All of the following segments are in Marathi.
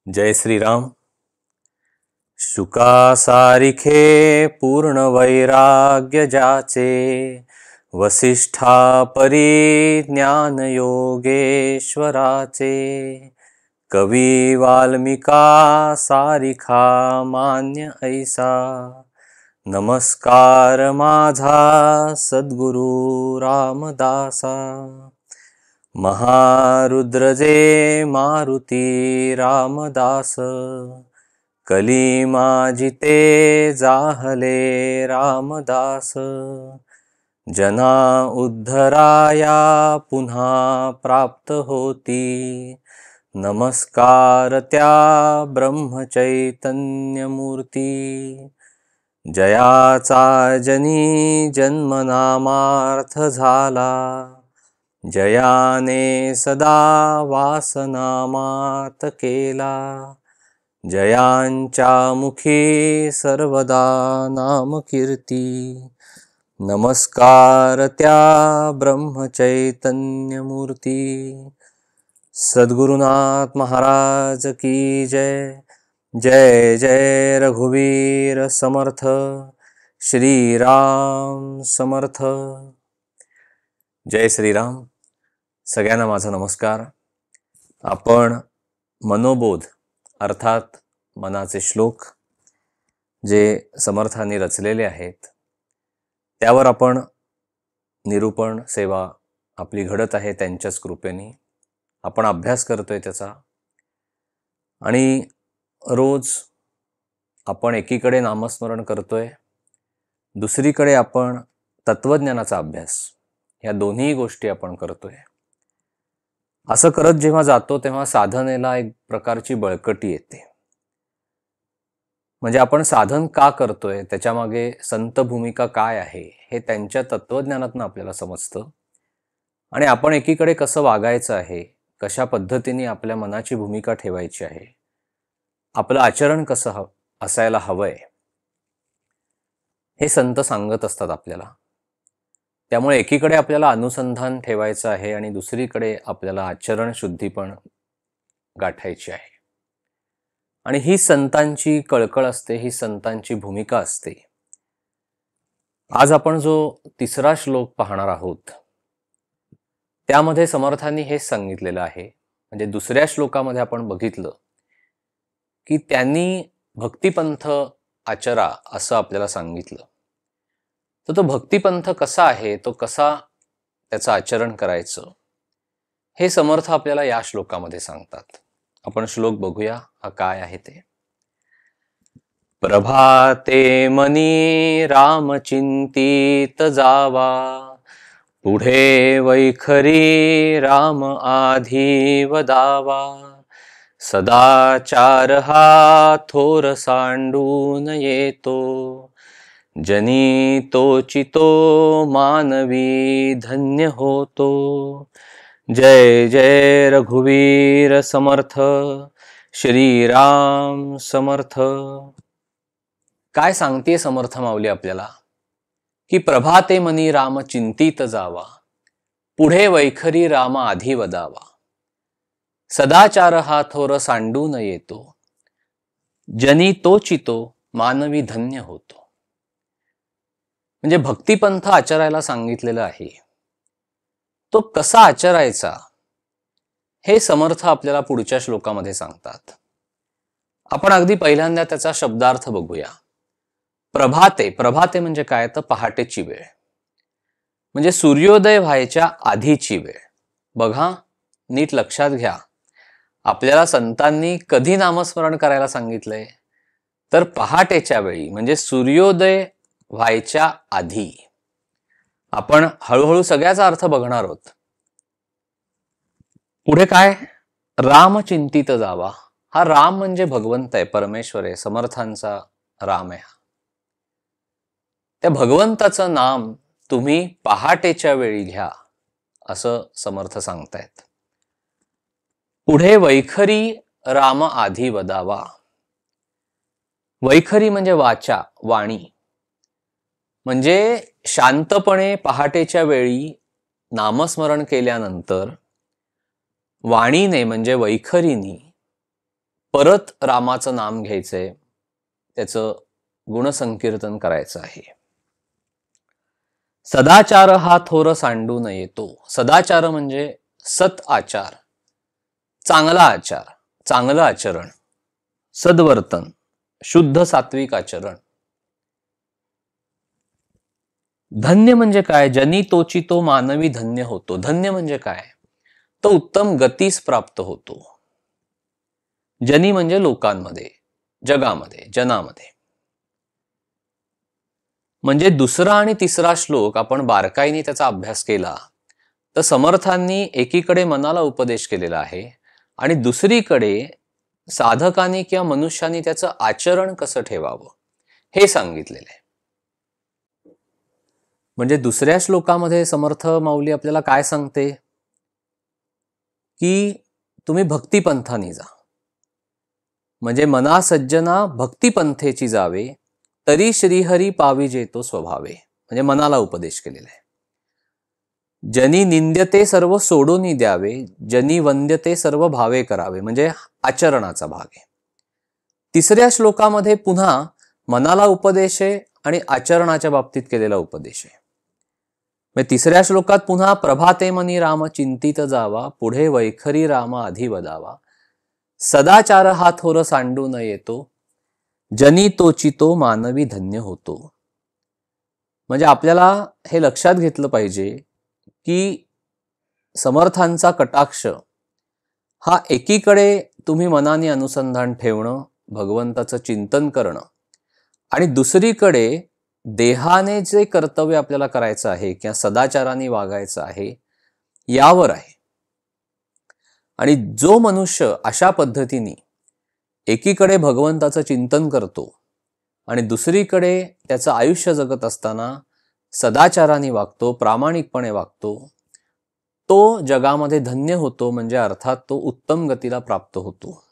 जय श्रीराम. शुका सारिखे पूर्ण वैराग्य ज्याचे, वसिष्ठा परी ज्ञान योगेश्वराचे. कवी वाल्मिका सारिखा मान्य ऐसा, नमस्कार माझा सद्गुरु रामदासा. महारुद्र जे मारुती रामदास, कली माजिते जाहले रामदास. जना उद्धराया पुन्हा प्राप्त होती, नमस्कार त्या ब्रह्मचैतन्य मूर्ती. जयाचा जनी जन्मनामार्थ झाला, जयाने सदा वासनामात केला. जयांच्या मुखी सर्वदा नाम कीर्ती, नमस्कार त्या ब्रह्मचैतन्य मूर्ती. सद्गुरुनाथ महाराज की जय. जय जय रघुवीर समर्थ, श्रीराम समर्थ. जय श्रीराम. सगळ्यांना माझा नमस्कार. आपण मनोबोध अर्थात मनाचे श्लोक जे समर्थांनी रचलेले आहेत त्यावर आपण निरूपण सेवा आपली घडत आहे त्यांच्याच कृपेने. आपण अभ्यास करतोय त्याचा आणि रोज आपण एकीकडे नामस्मरण करतोय, दुसरीकडे आपण तत्वज्ञानाचा अभ्यास, या दोन्ही गोष्टी आपण करतोय. असं करत जेव्हा जातो तेव्हा साधनेला एक प्रकारची बळकटी येते. म्हणजे आपण साधन का करतोय, त्याच्या मागे संत भूमिका काय आहे हे त्यांच्या तत्वज्ञानातून आपल्याला समजतं. आणि आपण एकीकडे कसं वागायचं आहे, कशा पद्धतीने आपल्या मनाची भूमिका ठेवायची आहे, आपलं आचरण कसं असायला हवंय, हे संत सांगत असतात आपल्याला. त्यामुळे एकीकडे आपल्याला अनुसंधान ठेवायचं आहे आणि दुसरीकडे आपल्याला आचरण शुद्धी पण गाठायची आहे. आणि ही संतांची कळकळ असते, ही संतांची भूमिका असते. आज आपण जो तिसरा श्लोक पाहणार आहोत त्यामध्ये समर्थांनी हेच सांगितलेलं आहे. म्हणजे दुसऱ्या श्लोकामध्ये आपण बघितलं की त्यांनी भक्तिपंथ आचरा असं आपल्याला सांगितलं. तर तो भक्तिपंथ कसा आहे, तो कसा त्याचं आचरण करायचं, हे समर्थ आपल्याला या श्लोकामध्ये सांगतात. आपण श्लोक बघूया हा काय आहे ते. प्रभाते मनी राम चिंतित जावा, पुढे वैखरी राम आधी वदावा. सदाचार हा थोर सांडून येतो, जनी तोचितो मानवी धन्य होतो. जय जय रघुवीर समर्थ, श्रीराम समर्थ. काय सांगते समर्थ माऊली आपल्याला की प्रभाते मनी राम चिंतित जावा, पुढे वैखरी राम आधी वदावा. सदाचार हा थोर सांडून येतो, जनी तोचितो मानवी धन्य होतो. म्हणजे भक्तिपंथ आचरायला सांगितलेलं आहे. तो कसा आचरायचा हे समर्थ आपल्याला पुढच्या श्लोकामध्ये सांगतात. आपण अगदी पहिल्यांदा त्याचा शब्दार्थ बघूया. प्रभाते, प्रभाते म्हणजे काय, तर पहाटेची वेळ, म्हणजे सूर्योदय व्हायच्या आधीची वेळ. बघा, नीट लक्षात घ्या, आपल्याला संतांनी कधी नामस्मरण करायला सांगितलंय, तर पहाटेच्या वेळी, म्हणजे सूर्योदय व्हायच्या आधी. आपण हळूहळू सगळ्याचा अर्थ बघणार आहोत. पुढे काय, राम चिंतित जावा. हा राम म्हणजे भगवंत आहे, परमेश्वर आहे, समर्थांचा राम आहे. त्या भगवंताचं नाम तुम्ही पहाटेच्या वेळी घ्या असं समर्थ सांगतायत. पुढे वैखरी राम आधी वदावा. वैखरी म्हणजे वाचा, वाणी, म्हणजे शांतपणे पहाटेच्या वेळी नामस्मरण केल्यानंतर वाणीने म्हणजे वैखरीनी परत रामाचं नाम घ्यायचंय, त्याचं गुणसंकीर्तन करायचं आहे. सदाचार हा थोर सांडू न येतो. सदाचार म्हणजे सत आचार, चांगला आचार, चांगलं आचरण, सद्वर्तन, शुद्ध सात्विक आचरण. धन्य म्हणजे काय? जनी तोची तो मानवी धन्य होतो. धन्य म्हणजे काय? तो उत्तम गतीस प्राप्त होतो. जनी म्हणजे लोकांमध्ये, जगामध्ये, जनामध्ये. म्हणजे दुसरा आणि तिसरा श्लोक आपण बारकाईने त्याचा अभ्यास केला तर समर्थांनी एकीकडे मनाला उपदेश केलेला आहे आणि दुसरीकडे साधकांनी किंवा मनुष्याने त्याचं आचरण कसं ठेवावं हे सांगितलेलं आहे. म्हणजे दुसऱ्या श्लोकामध्ये समर्थ माऊली आपल्याला काय सांगते की तुम्ही भक्तिपंथाने जा. म्हणजे मना सज्जना भक्तिपंथेची जावे, तरी श्रीहरी पावी जेतो स्वभावे. म्हणजे मनाला उपदेश केलेला आहे. जनी निंद्यते सर्व सोडून द्यावे, जनी वंद्यते सर्व भावे करावे. म्हणजे आचरणाचा भाग आहे. तिसऱ्या श्लोकामध्ये पुन्हा मनाला उपदेश आहे आणि आचरणाच्या बाबतीत केलेला उपदेश आहे. म्हणजे तिसऱ्या श्लोकात पुन्हा प्रभाते मनी राम चिंतित जावा, पुढे वैखरी राम आधी वदावा. सदाचार हा थोर सांडू न येतो, जनी तोची तो मानवी धन्य होतो. म्हणजे आपल्याला हे लक्षात घेतलं पाहिजे की समर्थांचा कटाक्ष हा एकीकडे तुम्ही मनाने अनुसंधान ठेवणं, भगवंताचं चिंतन करणं आणि दुसरीकडे देहाने जे कर्तव्य आपल्याला करायचं आहे किंवा सदाचाराने वागायचं आहे यावर आहे. आणि जो मनुष्य अशा पद्धतीने एकीकडे भगवंताचं चिंतन करतो आणि दुसरीकडे त्याचं आयुष्य जगत असताना सदाचाराने वागतो, प्रामाणिकपणे वागतो, तो जगामध्ये धन्य होतो. म्हणजे अर्थात तो उत्तम गतीला प्राप्त होतो.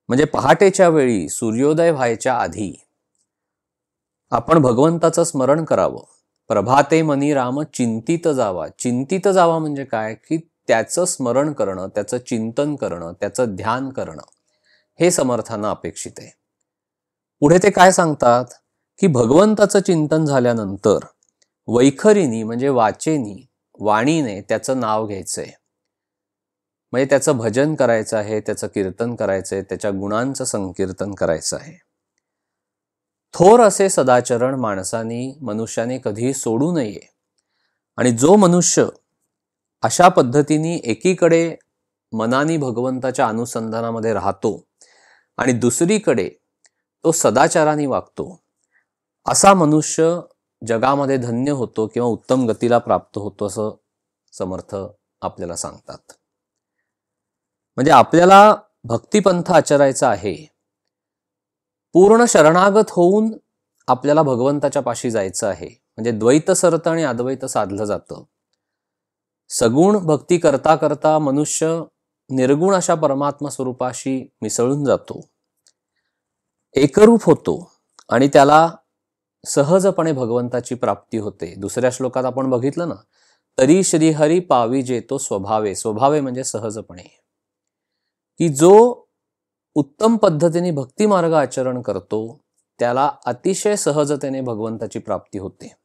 म्हणजे पहाटेच्या वेळी सूर्योदय व्हायच्या आधी आपण भगवंताचं स्मरण करावं. प्रभाते मनी राम चिंतित जावा. चिंतित जावा म्हणजे काय? की त्याचं स्मरण करणं, त्याचं चिंतन करणं, त्याचं ध्यान करणं हे समर्थांना अपेक्षित आहे. पुढे ते काय सांगतात की भगवंताचं चिंतन झाल्यानंतर वैखरीनी म्हणजे वाचेनी, वाणीने त्याचं नाव घ्यायचंय. म्हणजे त्याचं भजन करायचं आहे, त्याचं कीर्तन करायचंय, त्याच्या गुणांचं संकीर्तन करायचं आहे. थोर असे सदाचरण मनुष्याने कधी सोडू नये. आणि जो मनुष्य अशा पद्धतीने एकीकडे मनाने भगवंताच्या अनुसंधानामध्ये राहतो आणि दुसरीकडे तो सदाचाराने वागतो, असा मनुष्य जगामध्ये धन्य होतो किंवा उत्तम गतीला प्राप्त होतो असं समर्थ आपल्याला सांगतात. म्हणजे आपल्याला भक्तिपंथ आचरायचा आहे. पूर्ण शरणागत होऊन आपल्याला भगवंताच्या पाशी जायचं आहे. म्हणजे द्वैत सरतं आणि अद्वैत साधलं जातं. सगुण भक्ती करता करता मनुष्य निर्गुण अशा परमात्मा स्वरूपाशी मिसळून जातो, एकरूप होतो आणि त्याला सहजपणे भगवंताची प्राप्ती होते. दुसऱ्या श्लोकात आपण बघितलं ना, तरी श्रीहरी पावी जेतो स्वभावे. स्वभावे म्हणजे सहजपणे. की जो उत्तम पद्धतीने भक्ती मार्ग आचरण करतो त्याला अतिशय सहजतेने भगवंताची प्राप्ती होते.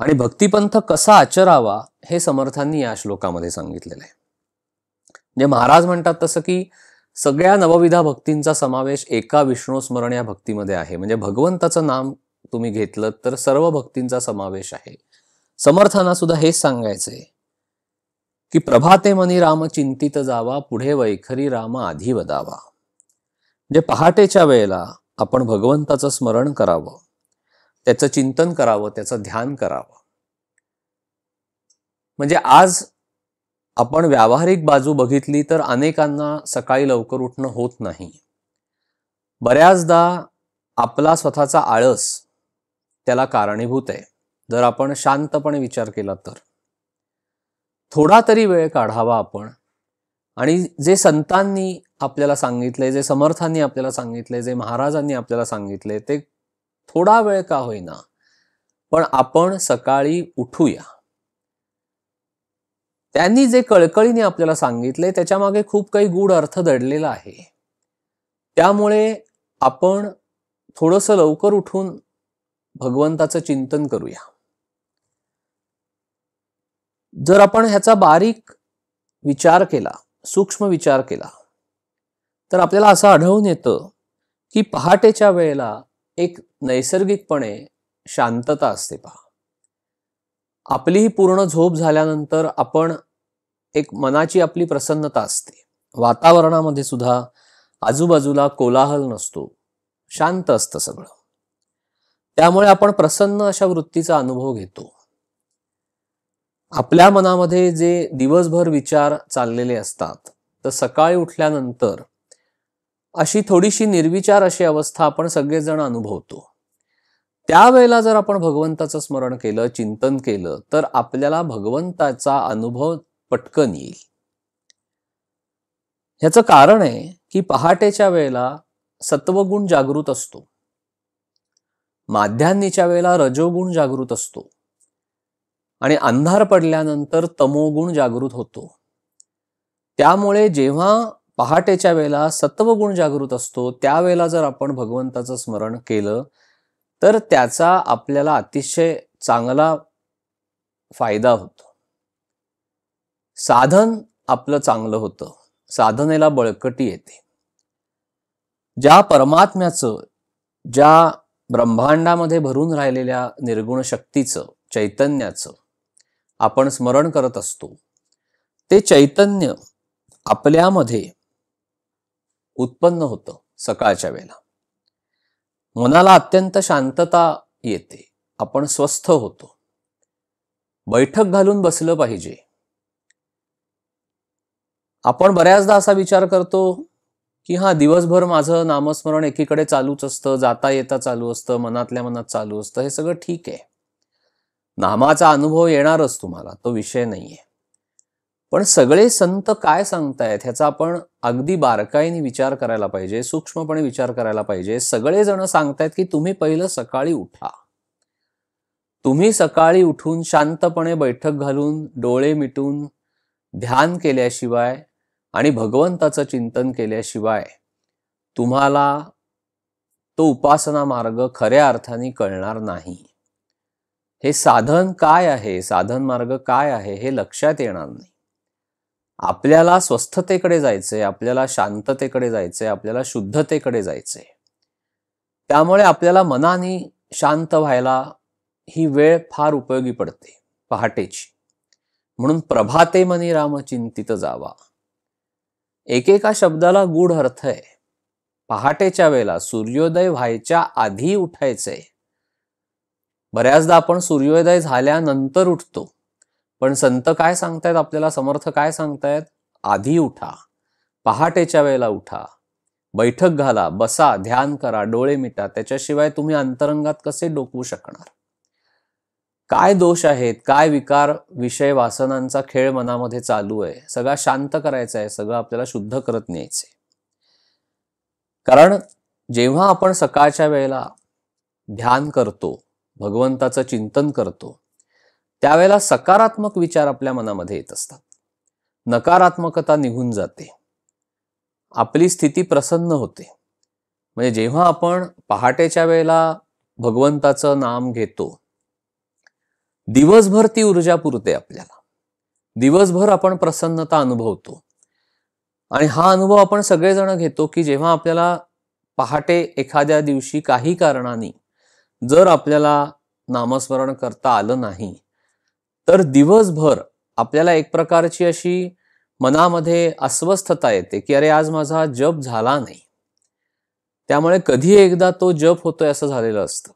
आणि भक्तिपंथ कसा आचरावा हे समर्थांनी या श्लोकामध्ये सांगितलेलं आहे. म्हणजे महाराज म्हणतात तसं की सगळ्या नवविधा भक्तींचा समावेश एका विष्णू स्मरण या भक्तीमध्ये आहे. म्हणजे भगवंताचं नाम तुम्ही घेतलं तर सर्व भक्तींचा समावेश आहे. समर्थांना सुद्धा हेच सांगायचंय की प्रभाते मनी राम चिंतित जावा, पुढे वैखरी राम आधी वदावा. म्हणजे पहाटेच्या वेळेला आपण भगवंताचं स्मरण करावं, त्याचं चिंतन करावं, त्याचं ध्यान करावं. म्हणजे आज आपण व्यावहारिक बाजू बघितली तर अनेकांना सकाळी लवकर उठणं होत नाही. बऱ्याचदा आपला स्वतःचा आळस त्याला कारणीभूत आहे. जर आपण शांतपणे विचार केला तर थोडा तरी वेळ काढावा आपण आणि जे संतांनी आपल्याला सांगितले, जे समर्थांनी आपल्याला सांगितले, जे महाराजांनी आपल्याला सांगितले ते थोडा वेळ का होईना पण आपण सकाळी उठूया. त्यांनी जे कळकळीने आपल्याला सांगितले त्याच्या मागे खूप काही गूढ अर्थ दडलेला आहे. त्यामुळे आपण थोडंसं लवकर उठून भगवंताचं चिंतन करूया. जर आपण ह्याचा बारीक विचार केला, सूक्ष्म विचार केला, तर आपल्याला असं आढळून येतं की पहाटेच्या वेळेला एक नैसर्गिकपणे शांतता असते. पहा, आपली पूर्ण झोप झाल्यानंतर आपण एक मनाची आपली प्रसन्नता असते. वातावरणामध्ये सुद्धा आजूबाजूला कोलाहल नसतो, शांत असतं सगळं. त्यामुळे आपण प्रसन्न अशा वृत्तीचा अनुभव घेतो. आपल्या मनामध्ये जे दिवसभर विचार चाललेले असतात, तर सकाळी उठल्यानंतर अशी थोडीशी निर्विचार अशी अवस्था आपण सगळेजण अनुभवतो. त्यावेळेला जर आपण भगवंताचं स्मरण केलं, चिंतन केलं, तर आपल्याला भगवंताचा अनुभव पटकन येईल. ह्याचं कारण आहे की पहाटेच्या वेळेला सत्वगुण जागृत असतो, माध्यान्हीच्या वेळेला रजोगुण जागृत असतो आणि अंधार पडल्यानंतर तमोगुण जागृत होतो. त्यामुळे जेव्हा पहाटेच्या वेळेला सत्वगुण जागृत असतो, त्यावेळेला जर आपण भगवंताचं स्मरण केलं तर त्याचा आपल्याला अतिशय चांगला फायदा होतो. साधन आपलं चांगलं होतं, साधनेला बळकटी येते. ज्या परमात्म्याचं, ज्या ब्रह्मांडामध्ये भरून राहिलेल्या निर्गुण शक्तीचं, चैतन्याचं आपण स्मरण करत असतो, ते चैतन्य आपल्यामध्ये उत्पन्न होतं. सकाळच्या वेळेला मनाला अत्यंत शांतता येते, आपण स्वस्थ होतो. बैठक घालून बसलं पाहिजे. आपण बऱ्याचदा असा विचार करतो की दिवसभर माझं नामस्मरण एकीकडे चालूच असतं, जाता येता चालू असतं, मनातल्या मनात चालू असतं. हे सगळं ठीक आहे, नामाचा अनुभव येणारच तुम्हाला, तो विषय नाहीये. पण सगळे संत काय सांगतायत ह्याचा आपण अगदी बारकाईने विचार करायला पाहिजे, सूक्ष्मपणे विचार करायला पाहिजे. सगळेजण सांगतायत की तुम्ही पहिलं सकाळी उठा. तुम्ही सकाळी उठून शांतपणे बैठक घालून, डोळे मिटून ध्यान केल्याशिवाय आणि भगवंताचं चिंतन केल्याशिवाय तुम्हाला तो उपासना मार्ग खऱ्या अर्थाने कळणार नाही. हे साधन काय आहे, साधन मार्ग काय आहे हे लक्षात येणार नाही. आपल्याला स्वस्थतेकडे जायचंय, आपल्याला शांततेकडे जायचंय, आपल्याला शुद्धतेकडे जायचंय. त्यामुळे आपल्याला मनाने शांत व्हायला ही वेळ फार उपयोगी पडते, पहाटेची. म्हणून प्रभाते मनी राम चिंतित जावा. एकेका शब्दाला गूढ अर्थ आहे. पहाटेच्या वेळेला सूर्योदय व्हायच्या आधी उठायचंय. बऱ्याचदा आपण सूर्योदय झाल्यानंतर उठतो, पण संत काय सांगतायत आपल्याला, समर्थ काय सांगतायत, आधी उठा, पहाटेच्या वेळेला उठा, बैठक घाला, बसा, ध्यान करा, डोळे मिटा. त्याच्याशिवाय तुम्ही अंतरंगात कसे डोकवू शकणार? काय दोष आहेत, काय विकार, विषय, वासनांचा खेळ मनामध्ये चालू आहे, सगळा शांत करायचा आहे, सगळं आपल्याला शुद्ध करत न्यायचंय. कारण जेव्हा आपण सकाळच्या वेळेला ध्यान करतो, भगवंताचं चिंतन करतो, त्यावेळेला सकारात्मक विचार आपल्या मनामध्ये येत असतात. नकारात्मकता निघून जाते, आपली स्थिती प्रसन्न होते. म्हणजे जेव्हा आपण पहाटेच्या वेळेला भगवंताचं नाम घेतो, दिवसभर ती ऊर्जा पुरते आपल्याला. दिवसभर आपण प्रसन्नता अनुभवतो. आणि हा अनुभव आपण सगळेजण घेतो की जेव्हा आपल्याला पहाटे एखाद्या दिवशी काही कारणाने जर आपल्याला नामस्मरण करता आलं नाही, तर दिवसभर आपल्याला एक प्रकारची अशी मनामध्ये अस्वस्थता येते की अरे आज माझा जप झाला नाही. त्यामुळे कधी एकदा तो जप होतोय असं झालेलं असतं.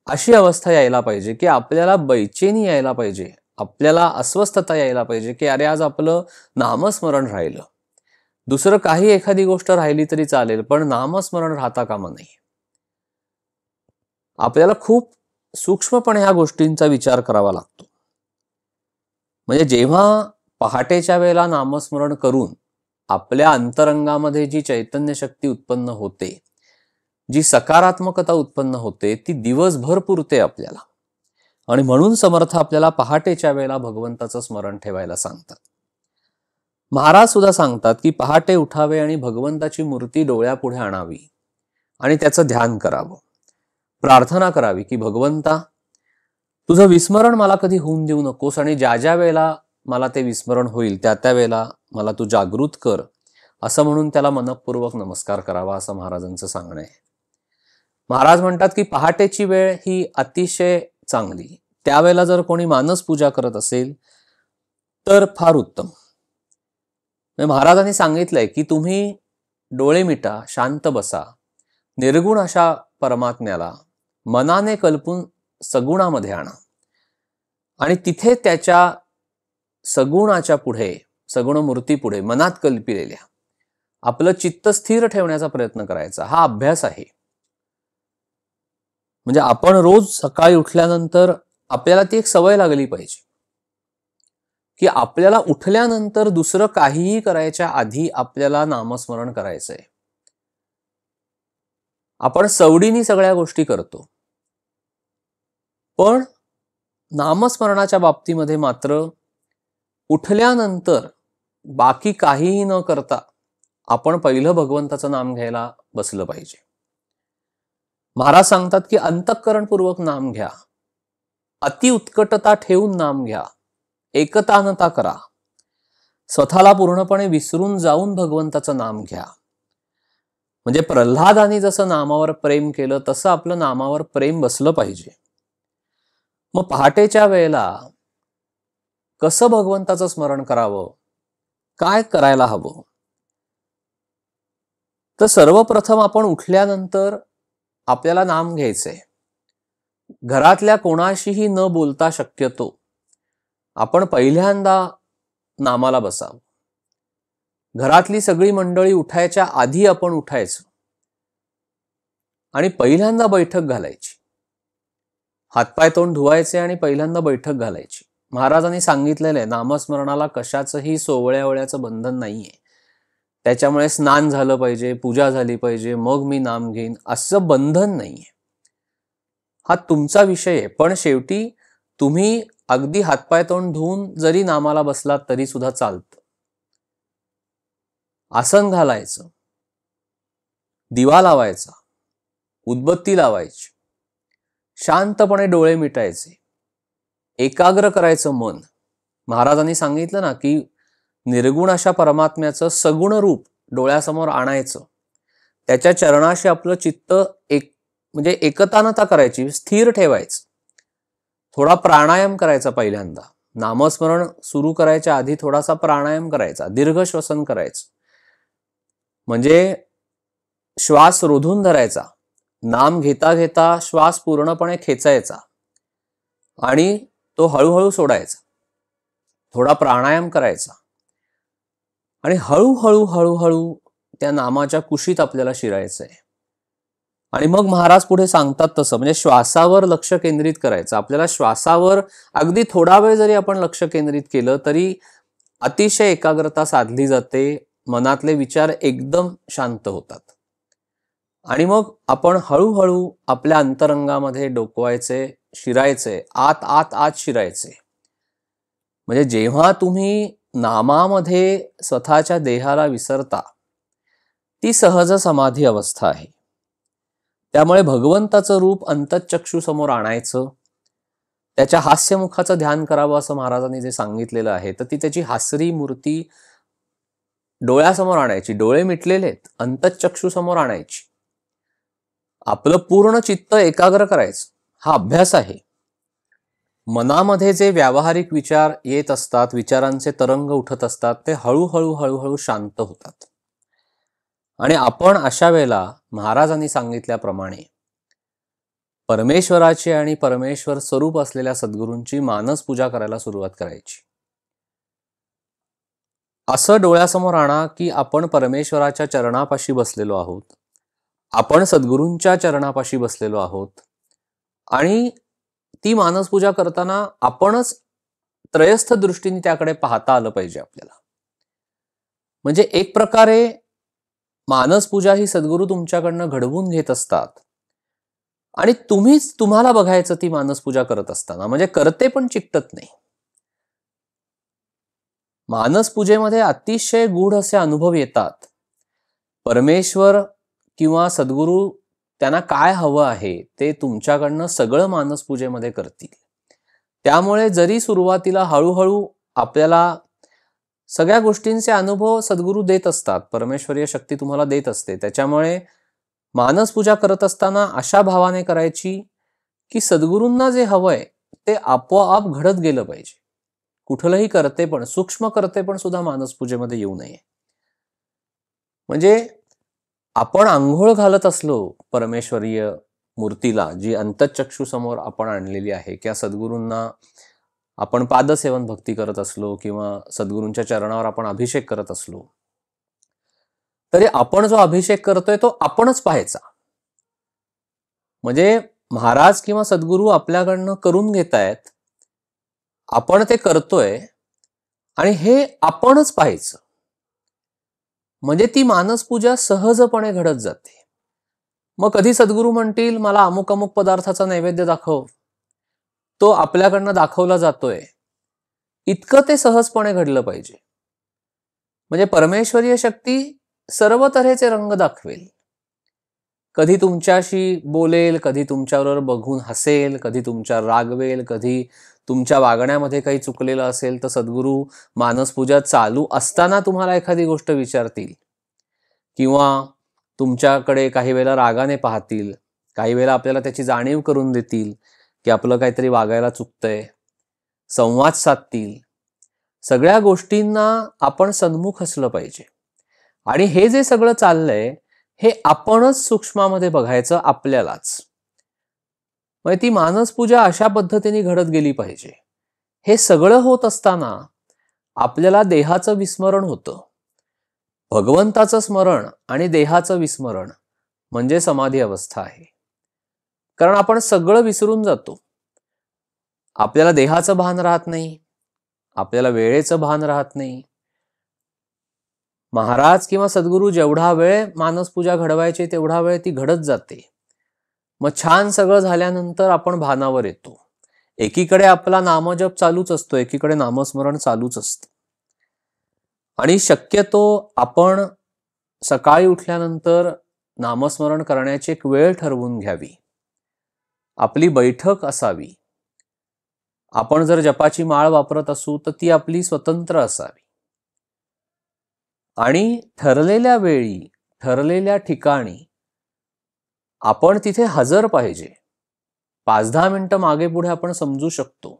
अशी अवस्था यायला पाहिजे की आपल्याला बैचेनी यायला पाहिजे, आपल्याला अस्वस्थता यायला पाहिजे की अरे आज आपलं नामस्मरण राहिलं. दुसरं काही एखादी गोष्ट राहिली तरी चालेल, पण नामस्मरण राहता कामा नये. आपल्याला खूप सूक्ष्मपणे ह्या गोष्टींचा विचार करावा लागतो. म्हणजे जेव्हा पहाटेच्या वेळेला नामस्मरण करून आपल्या अंतरंगामध्ये जी चैतन्य शक्ती उत्पन्न होते, जी सकारात्मकता उत्पन्न होते, ती दिवसभर पुरते आपल्याला. आणि म्हणून समर्थ आपल्याला पहाटेच्या वेळेला भगवंताचं स्मरण ठेवायला सांगतात. महाराज सुद्धा सांगतात की पहाटे उठावे आणि भगवंताची मूर्ती डोळ्यापुढे आणावी आणि त्याचं ध्यान करावं. प्रार्थना करावी की भगवंता, तुझं विस्मरण मला कधी होऊन देऊ नकोस आणि ज्या ज्या वेळेला मला ते विस्मरण होईल त्या त्या वेळेला मला तू जागृत कर, असं म्हणून त्याला मनपूर्वक नमस्कार करावा, असं महाराजांचं सांगणं आहे. महाराज म्हणतात की पहाटेची वेळ ही अतिशय चांगली. त्यावेळेला जर कोणी मानस पूजा करत असेल तर फार उत्तम. महाराजांनी सांगितलंय की तुम्ही डोळे मिटा, शांत बसा, निर्गुण अशा परमात्म्याला मनाने कल्पून सगुणामध्ये आणा आणि तिथे त्याच्या सगुणाच्या पुढे, सगुण मूर्ती पुढे मनात कल्पिलेल्या आपलं चित्त स्थिर ठेवण्याचा प्रयत्न करायचा. हा अभ्यास आहे. म्हणजे आपण रोज सकाळी उठल्यानंतर आपल्याला ती एक सवय लागली पाहिजे की आपल्याला उठल्यानंतर दुसरं काहीही करायच्या आधी आपल्याला नामस्मरण करायचंय. आपण सवडीने सगळ्या गोष्टी करतो, पण नामस्मरणाच्या बाबतीमध्ये मात्र उठल्यानंतर बाकी काहीही न करता आपण पहिलं भगवंताचं नाम घ्यायला बसलं पाहिजे. महाराज सांगतात की अंतःकरणपूर्वक नाम घ्या, अति उत्कटता ठेवून नाम घ्या, एकतानता करा, स्वतःला पूर्णपणे विसरून जाऊन भगवंताचं नाम घ्या. म्हणजे प्रल्हादाने जसं नामावर प्रेम केलं तसं आपलं नामावर प्रेम बसलं पाहिजे. मग पहाटेच्या वेळेला कसं भगवंताचं स्मरण करावं, काय करायला हवं? तर सर्वप्रथम आपण उठल्यानंतर आपल्याला नाम घ्यायचंय. घरातल्या कोणाशीही न बोलता शक्यतो आपण पहिल्यांदा नामाला बसावं. घरातली सगळी मंडळी उठायच्या आधी आपण उठायचं आणि पहिल्यांदा बैठक घालायची. हातपाय तोंड धुवायचे आणि पहिल्यांदा बैठक घालायची. महाराजांनी सांगितलेलं आहे नामस्मरणाला कशाचंही सोवळ्यावळ्याचं बंधन नाहीये. त्याच्यामुळे स्नान झालं पाहिजे, पूजा झाली पाहिजे, मग मी नाम घेईन असं बंधन नाहीये. हा तुमचा विषय आहे. पण शेवटी तुम्ही अगदी हातपाय तोंड धुवून जरी नामाला बसलात तरी सुद्धा चालतं. आसन घालायचं, दिवा लावायचा, उदबत्ती लावायची, शांतपणे डोळे मिटायचे, एकाग्र करायचं मन. महाराजांनी सांगितलं ना की निर्गुण अशा परमात्म्याचं सगुण रूप डोळ्यासमोर आणायचं, त्याच्या चरणाशी आपलं चित्त म्हणजे एकतानता करायची, स्थिर ठेवायचं. थोडा प्राणायाम करायचा पहिल्यांदा. नामस्मरण सुरू करायच्या आधी थोडासा प्राणायाम करायचा, दीर्घ श्वसन करायचं. म्हणजे श्वास रोधून धरायचा, नाम घेता घेता श्वास पूर्णपणे खेचायचा आणि तो हळूहळू सोडायचा. थोडा प्राणायाम करायचा आणि हळूहळू हळूहळू त्या नामाच्या कुशीत आपल्याला शिरायचंय. आणि मग महाराज पुढे सांगतात तसं म्हणजे श्वासावर लक्ष केंद्रित करायचं. आपल्याला श्वासावर अगदी थोडा वेळ जरी आपण लक्ष केंद्रित केलं तरी अतिशय एकाग्रता साधली जाते, मनातले विचार एकदम शांत होतात. आणि मग आपण हळूहळू आपल्या अंतरंगामध्ये डोकवायचे, शिरायचे, आत आत आत शिरायचे. म्हणजे जेव्हा तुम्ही नामामध्ये स्वतःच्या देहाला विसरता ती सहज समाधी अवस्था आहे. त्यामुळे भगवंताचं रूप अंतःचक्षू समोर आणायचं, त्याच्या हास्यमुखाचं ध्यान करावं असं महाराजांनी जे सांगितलेलं आहे. तर ती त्याची हासरी मूर्ती डोळ्यासमोर आणायची, डोळे मिटलेलेत, अंतःचक्षू समोर आणायची, आपलं पूर्ण चित्त एकाग्र करायचं. हा अभ्यास आहे. मनामध्ये जे व्यावहारिक विचार येत असतात, विचारांचे तरंग उठत असतात, ते हळूहळू हळूहळू शांत होतात. आणि आपण अशा वेळेला महाराजांनी सांगितल्याप्रमाणे परमेश्वराची आणि परमेश्वर स्वरूप असलेल्या सद्गुरूंची मानस पूजा करायला सुरुवात करायची. असं डोळ्यासमोर आणा की आपण परमेश्वराच्या चरणापाशी बसलेलो आहोत, आपण सद्गुरूंच्या चरणापाशी बसलेलो आहोत आणि ती मानसपूजा करताना आपणच त्रयस्थ दृष्टीने त्याकडे पाहता आलं पाहिजे आपल्याला. म्हणजे एक प्रकारे मानसपूजा ही सद्गुरू तुमच्याकडनं घडवून घेत असतात आणि तुम्हाला बघायचं ती मानसपूजा करत असताना, म्हणजे करते पण चिकटत नाही. मानसपूजेमध्ये अतिशय गूढ असे अनुभव येतात. परमेश्वर किंवा सद्गुरू त्यांना काय हवं आहे ते तुमच्याकडनं सगळं मानसपूजेमध्ये करतील. त्यामुळे जरी सुरुवातीला हळूहळू आपल्याला सगळ्या गोष्टींचे अनुभव सद्गुरू देत असतात, परमेश्वरीय शक्ती तुम्हाला देत असते. त्याच्यामुळे मानसपूजा करत असताना अशा भावाने करायची की सद्गुरूंना जे हवंय ते आपोआप घडत गेलं पाहिजे. कुठलंही करते पण, सूक्ष्म करते पण सुद्धा मानसपूजेमध्ये येऊ नये. म्हणजे आपण आंघोळ घालत असलो परमेश्वरीय मूर्तीला, जी अंतःचक्षू समोर आपण आणलेली आहे, किंवा सद्गुरूंना आपण पादसेवन भक्ती करत असलो किंवा सद्गुरूंच्या चरणावर आपण अभिषेक करत असलो, तरी आपण जो अभिषेक करतोय तो आपणच पाहायचा. म्हणजे महाराज किंवा सद्गुरू आपल्याकडनं करून घेतायत, आपण ते करतोय आणि हे आपणच पाहायचं. म्हणजे ती मानसपूजा सहजपणे घडत जाते. मग कधी सद्गुरू म्हणतील मला अमुक अमुक पदार्थाचा नैवेद्य दाखव, तो आपल्याकडनं दाखवला जातोय, इतकं ते सहजपणे घडलं पाहिजे. म्हणजे परमेश्वरीय शक्ती सर्व तऱ्हेचे रंग दाखवेल. कधी तुमच्याशी बोलेल, कधी तुमच्यावर बघून हसेल, कधी तुमच्यावर रागवेल, कधी तुमच्या वागण्यामध्ये काही चुकलेलं असेल तर सद्गुरू मानसपूजा चालू असताना तुम्हाला एखादी गोष्ट विचारतील, किंवा तुमच्याकडे काही वेळेला रागाने पाहतील, काही वेळेला आपल्याला त्याची जाणीव करून देतील की आपलं काहीतरी वागायला चुकतंय, संवाद साधतील. सगळ्या गोष्टींना आपण सन्मुख असलं पाहिजे. आणि हे जे सगळं चाललंय हे आपणच सूक्ष्मामध्ये बघायचं आपल्यालाच. म्हणजे ती मानसपूजा अशा पद्धतीने घडत गेली पाहिजे. हे सगळं होत असताना आपल्याला देहाचं विस्मरण होतं. भगवंताचं स्मरण आणि देहाचं विस्मरण म्हणजे समाधी अवस्था आहे. कारण आपण सगळं विसरून जातो. आपल्याला देहाचं भान राहत नाही, आपल्याला वेळेचं भान राहत नाही. महाराज किंवा सद्गुरू जेवढा वेळ मानसपूजा घडवायची तेवढा वेळ ती घडत जाते. मग छान सगळं झाल्यानंतर आपण भानावर येतो. एकीकडे आपला नामजप चालूच असतो, एकीकडे नामस्मरण चालूच असतं. आणि शक्यतो आपण सकाळी उठल्यानंतर नामस्मरण करण्याची एक वेळ ठरवून घ्यावी. आपली बैठक असावी. आपण जर जपाची माळ वापरत असू तर ती आपली स्वतंत्र असावी. आणि ठरलेल्या वेळी, ठरलेल्या ठिकाणी आपण तिथे हजर पाहिजे. 5-10 मिनिटं मागे पुढे आपण समजू शकतो.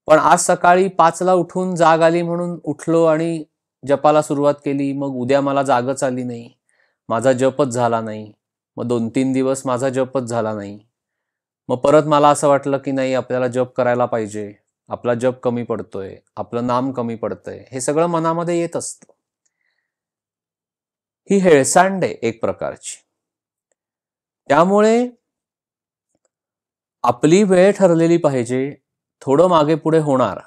पण आज सकाळी 5ला उठून जाग आली म्हणून उठलो आणि जपाला सुरुवात केली, मग उद्या मला जागच आली नाही, माझा जपच झाला नाही, मग 2-3 दिवस माझा जपच झाला नाही, मग परत मला असं वाटलं की नाही आपल्याला जप करायला पाहिजे, आपला जप कमी पडतोय, आपलं नाम कमी पडतंय, हे सगळं मनामध्ये येत असतं. ही हेळसांड आहे एक प्रकारची. त्यामुळे आपली वेळ ठरलेली पाहिजे. थोडं मागे पुढे होणार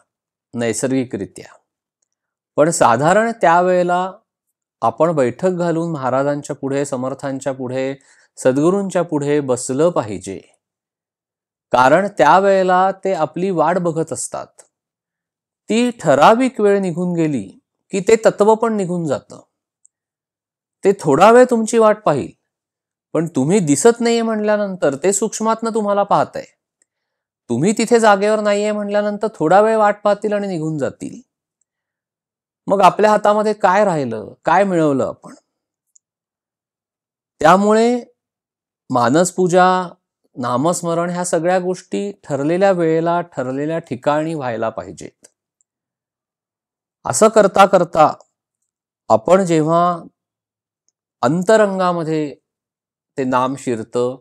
नैसर्गिकरित्या, पण साधारण त्यावेळेला आपण बैठक घालून महाराजांच्या पुढे, समर्थांच्या पुढे, सद्गुरूंच्या पुढे बसलं पाहिजे. कारण त्यावेळेला ते आपली वाट बघत असतात. ती ठराविक वेळ निघून गेली की ते तत्व पण निघून जातं. ते थोडा वेळ तुमची वाट पाहिल, पण तुम्ही दिसत नाहीये म्हणल्यानंतर ते सूक्ष्मातनं तुम्हाला पाहतंय. तुम्ही तिथे जागेवर नाहीये म्हणल्यानंतर थोडा वेळ वाट पाहतील आणि निघून जातील. मग आपल्या हातामध्ये काय राहिलं, काय मिळवलं आपण? त्यामुळे मानसपूजा, नामस्मरण ह्या सगळ्या गोष्टी ठरलेल्या वेळेला, ठरलेल्या ठिकाणी व्हायला पाहिजेत. असं करता करता आपण जेव्हा अंतरंगामध्ये ते नाम शिरतं,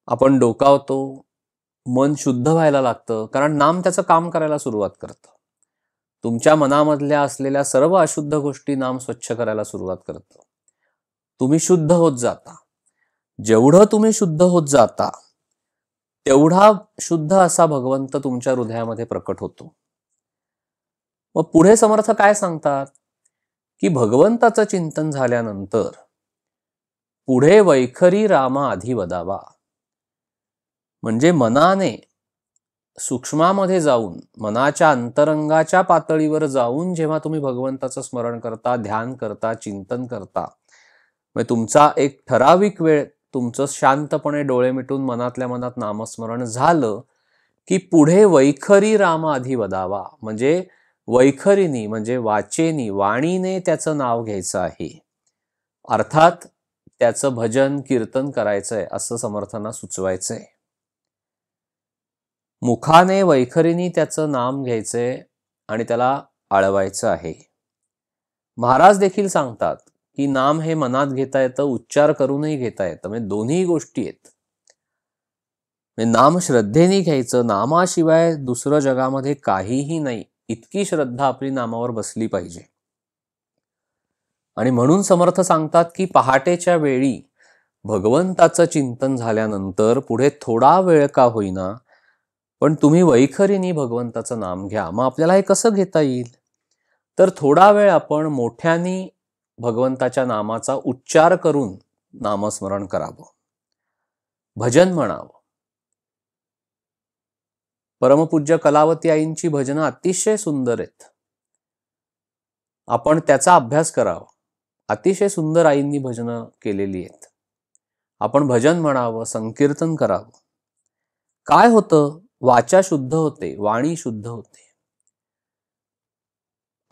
आपण डोकावतो, मन शुद्ध व्हायला लागतं. कारण नाम त्याचं काम करायला सुरुवात करतं. तुमच्या मनामधल्या असलेल्या सर्व अशुद्ध गोष्टी नाम स्वच्छ करायला सुरुवात करतं. तुम्ही शुद्ध होत जाता. जेवढं तुम्ही शुद्ध होत जाता तेवढा शुद्ध असा भगवंत तुमच्या हृदयामध्ये प्रकट होतो. मग पुढे समर्थ काय सांगतात की भगवंताचं चिंतन झाल्यानंतर पुढे वैखरी रामा आधी वदावा. म्हणजे मनाने सूक्ष्मामध्ये जाऊन, मनाच्या अंतरंगाच्या पातळीवर जाऊन जेव्हा तुम्ही भगवंताचं स्मरण करता, ध्यान करता, चिंतन करता, म्हणजे तुमचा एक ठराविक वेळ तुमचं शांतपणे डोळे मिटून मनातल्या मनात नामस्मरण झालं की पुढे वैखरी राम आधी वदावा, म्हणजे वैखरीनी म्हणजे वाचेनी, वाणीने त्याचं नाव घ्यायचं आहे, अर्थात त्याचं भजन कीर्तन करायचंय असं समर्थांना सुचवायचंय. मुखाने वैखरीनी त्याचं नाम घ्यायचंय आणि त्याला आळवायचं आहे. महाराज देखील सांगतात की नाम हे मनात घेता येतं, उच्चार करूनही घेता येतं, म्हणजे दोन्ही गोष्टी आहेत. नाम श्रद्धेने घ्यायचं, नामाशिवाय दुसरं जगामध्ये काहीही नाही, इतकी श्रद्धा आपली नामावर बसली पाहिजे. आणि म्हणून समर्थ सांगतात की पहाटेच्या वेळी भगवंताचं चिंतन झाल्यानंतर पुढे थोडा वेळ का होईना पण तुम्ही वैखरीने भगवंताचं नाम घ्या. मग आपल्याला हे कसं घेता येईल? तर थोडा वेळ आपण मोठ्याने भगवंताच्या नामाचा उच्चार करून नामस्मरण करावं, भजन म्हणावं. परमपूज्य कलावती आईंची भजनं अतिशय सुंदर आहेत, आपण त्याचा अभ्यास करावा. अतिशय सुंदर आईंनी भजनं केलेली आहेत. आपण भजन म्हणावं, संकीर्तन करावं. काय होतं? वाचा शुद्ध होते, वाणी शुद्ध होते,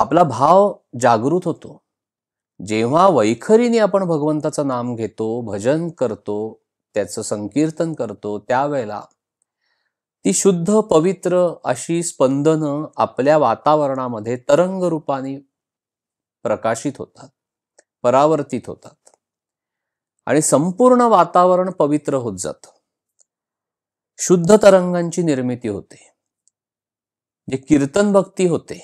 आपला भाव जागृत होतो. जेव्हा वैखरीने आपण भगवंताचं नाम घेतो, भजन करतो, त्याचं संकीर्तन करतो, त्यावेळेला ती शुद्ध पवित्र अशी स्पंदनं आपल्या वातावरणामध्ये तरंग रूपाने प्रकाशित होतात, परावर्तित होतात आणि संपूर्ण वातावरण पवित्र होत जातं. शुद्ध तरंगांची निर्मिती होते, जे कीर्तन भक्ती होते.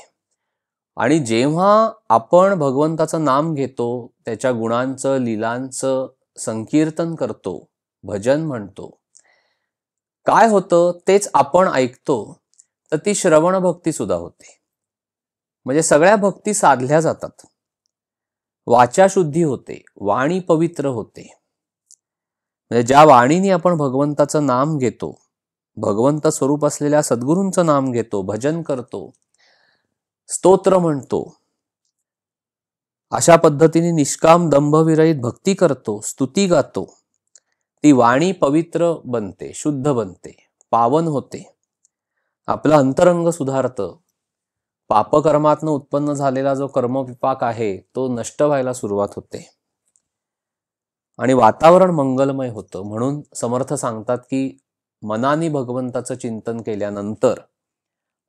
आणि जेव्हा आपण भगवंताचं नाम घेतो, त्याच्या गुणांचं, लीलांचं संकीर्तन करतो, भजन म्हणतो, काय होतं तेच आपण ऐकतो, तर ती श्रवण भक्ती सुद्धा होते. म्हणजे सगळ्या भक्ती साधल्या जातात, वाचा शुद्धी होते, वाणी पवित्र होते. म्हणजे ज्या वाणीने आपण भगवंताचं नाम घेतो, भगवंत स्वरूप असलेल्या सद्गुरूंचं नाम घेतो, भजन करतो, स्तोत्र म्हणतो, अशा पद्धतीने निष्काम दंभविरहित भक्ती करतो, स्तुती गातो, ती वाणी पवित्र बनते, शुद्ध बनते, पावन होते. आपलं अंतरंग सुधारतं. पापकर्मातनं उत्पन्न झालेला जो कर्मविपाक आहे तो नष्ट व्हायला सुरुवात होते आणि वातावरण मंगलमय होतं. म्हणून समर्थ सांगतात की मनाने भगवंताचं चिंतन केल्यानंतर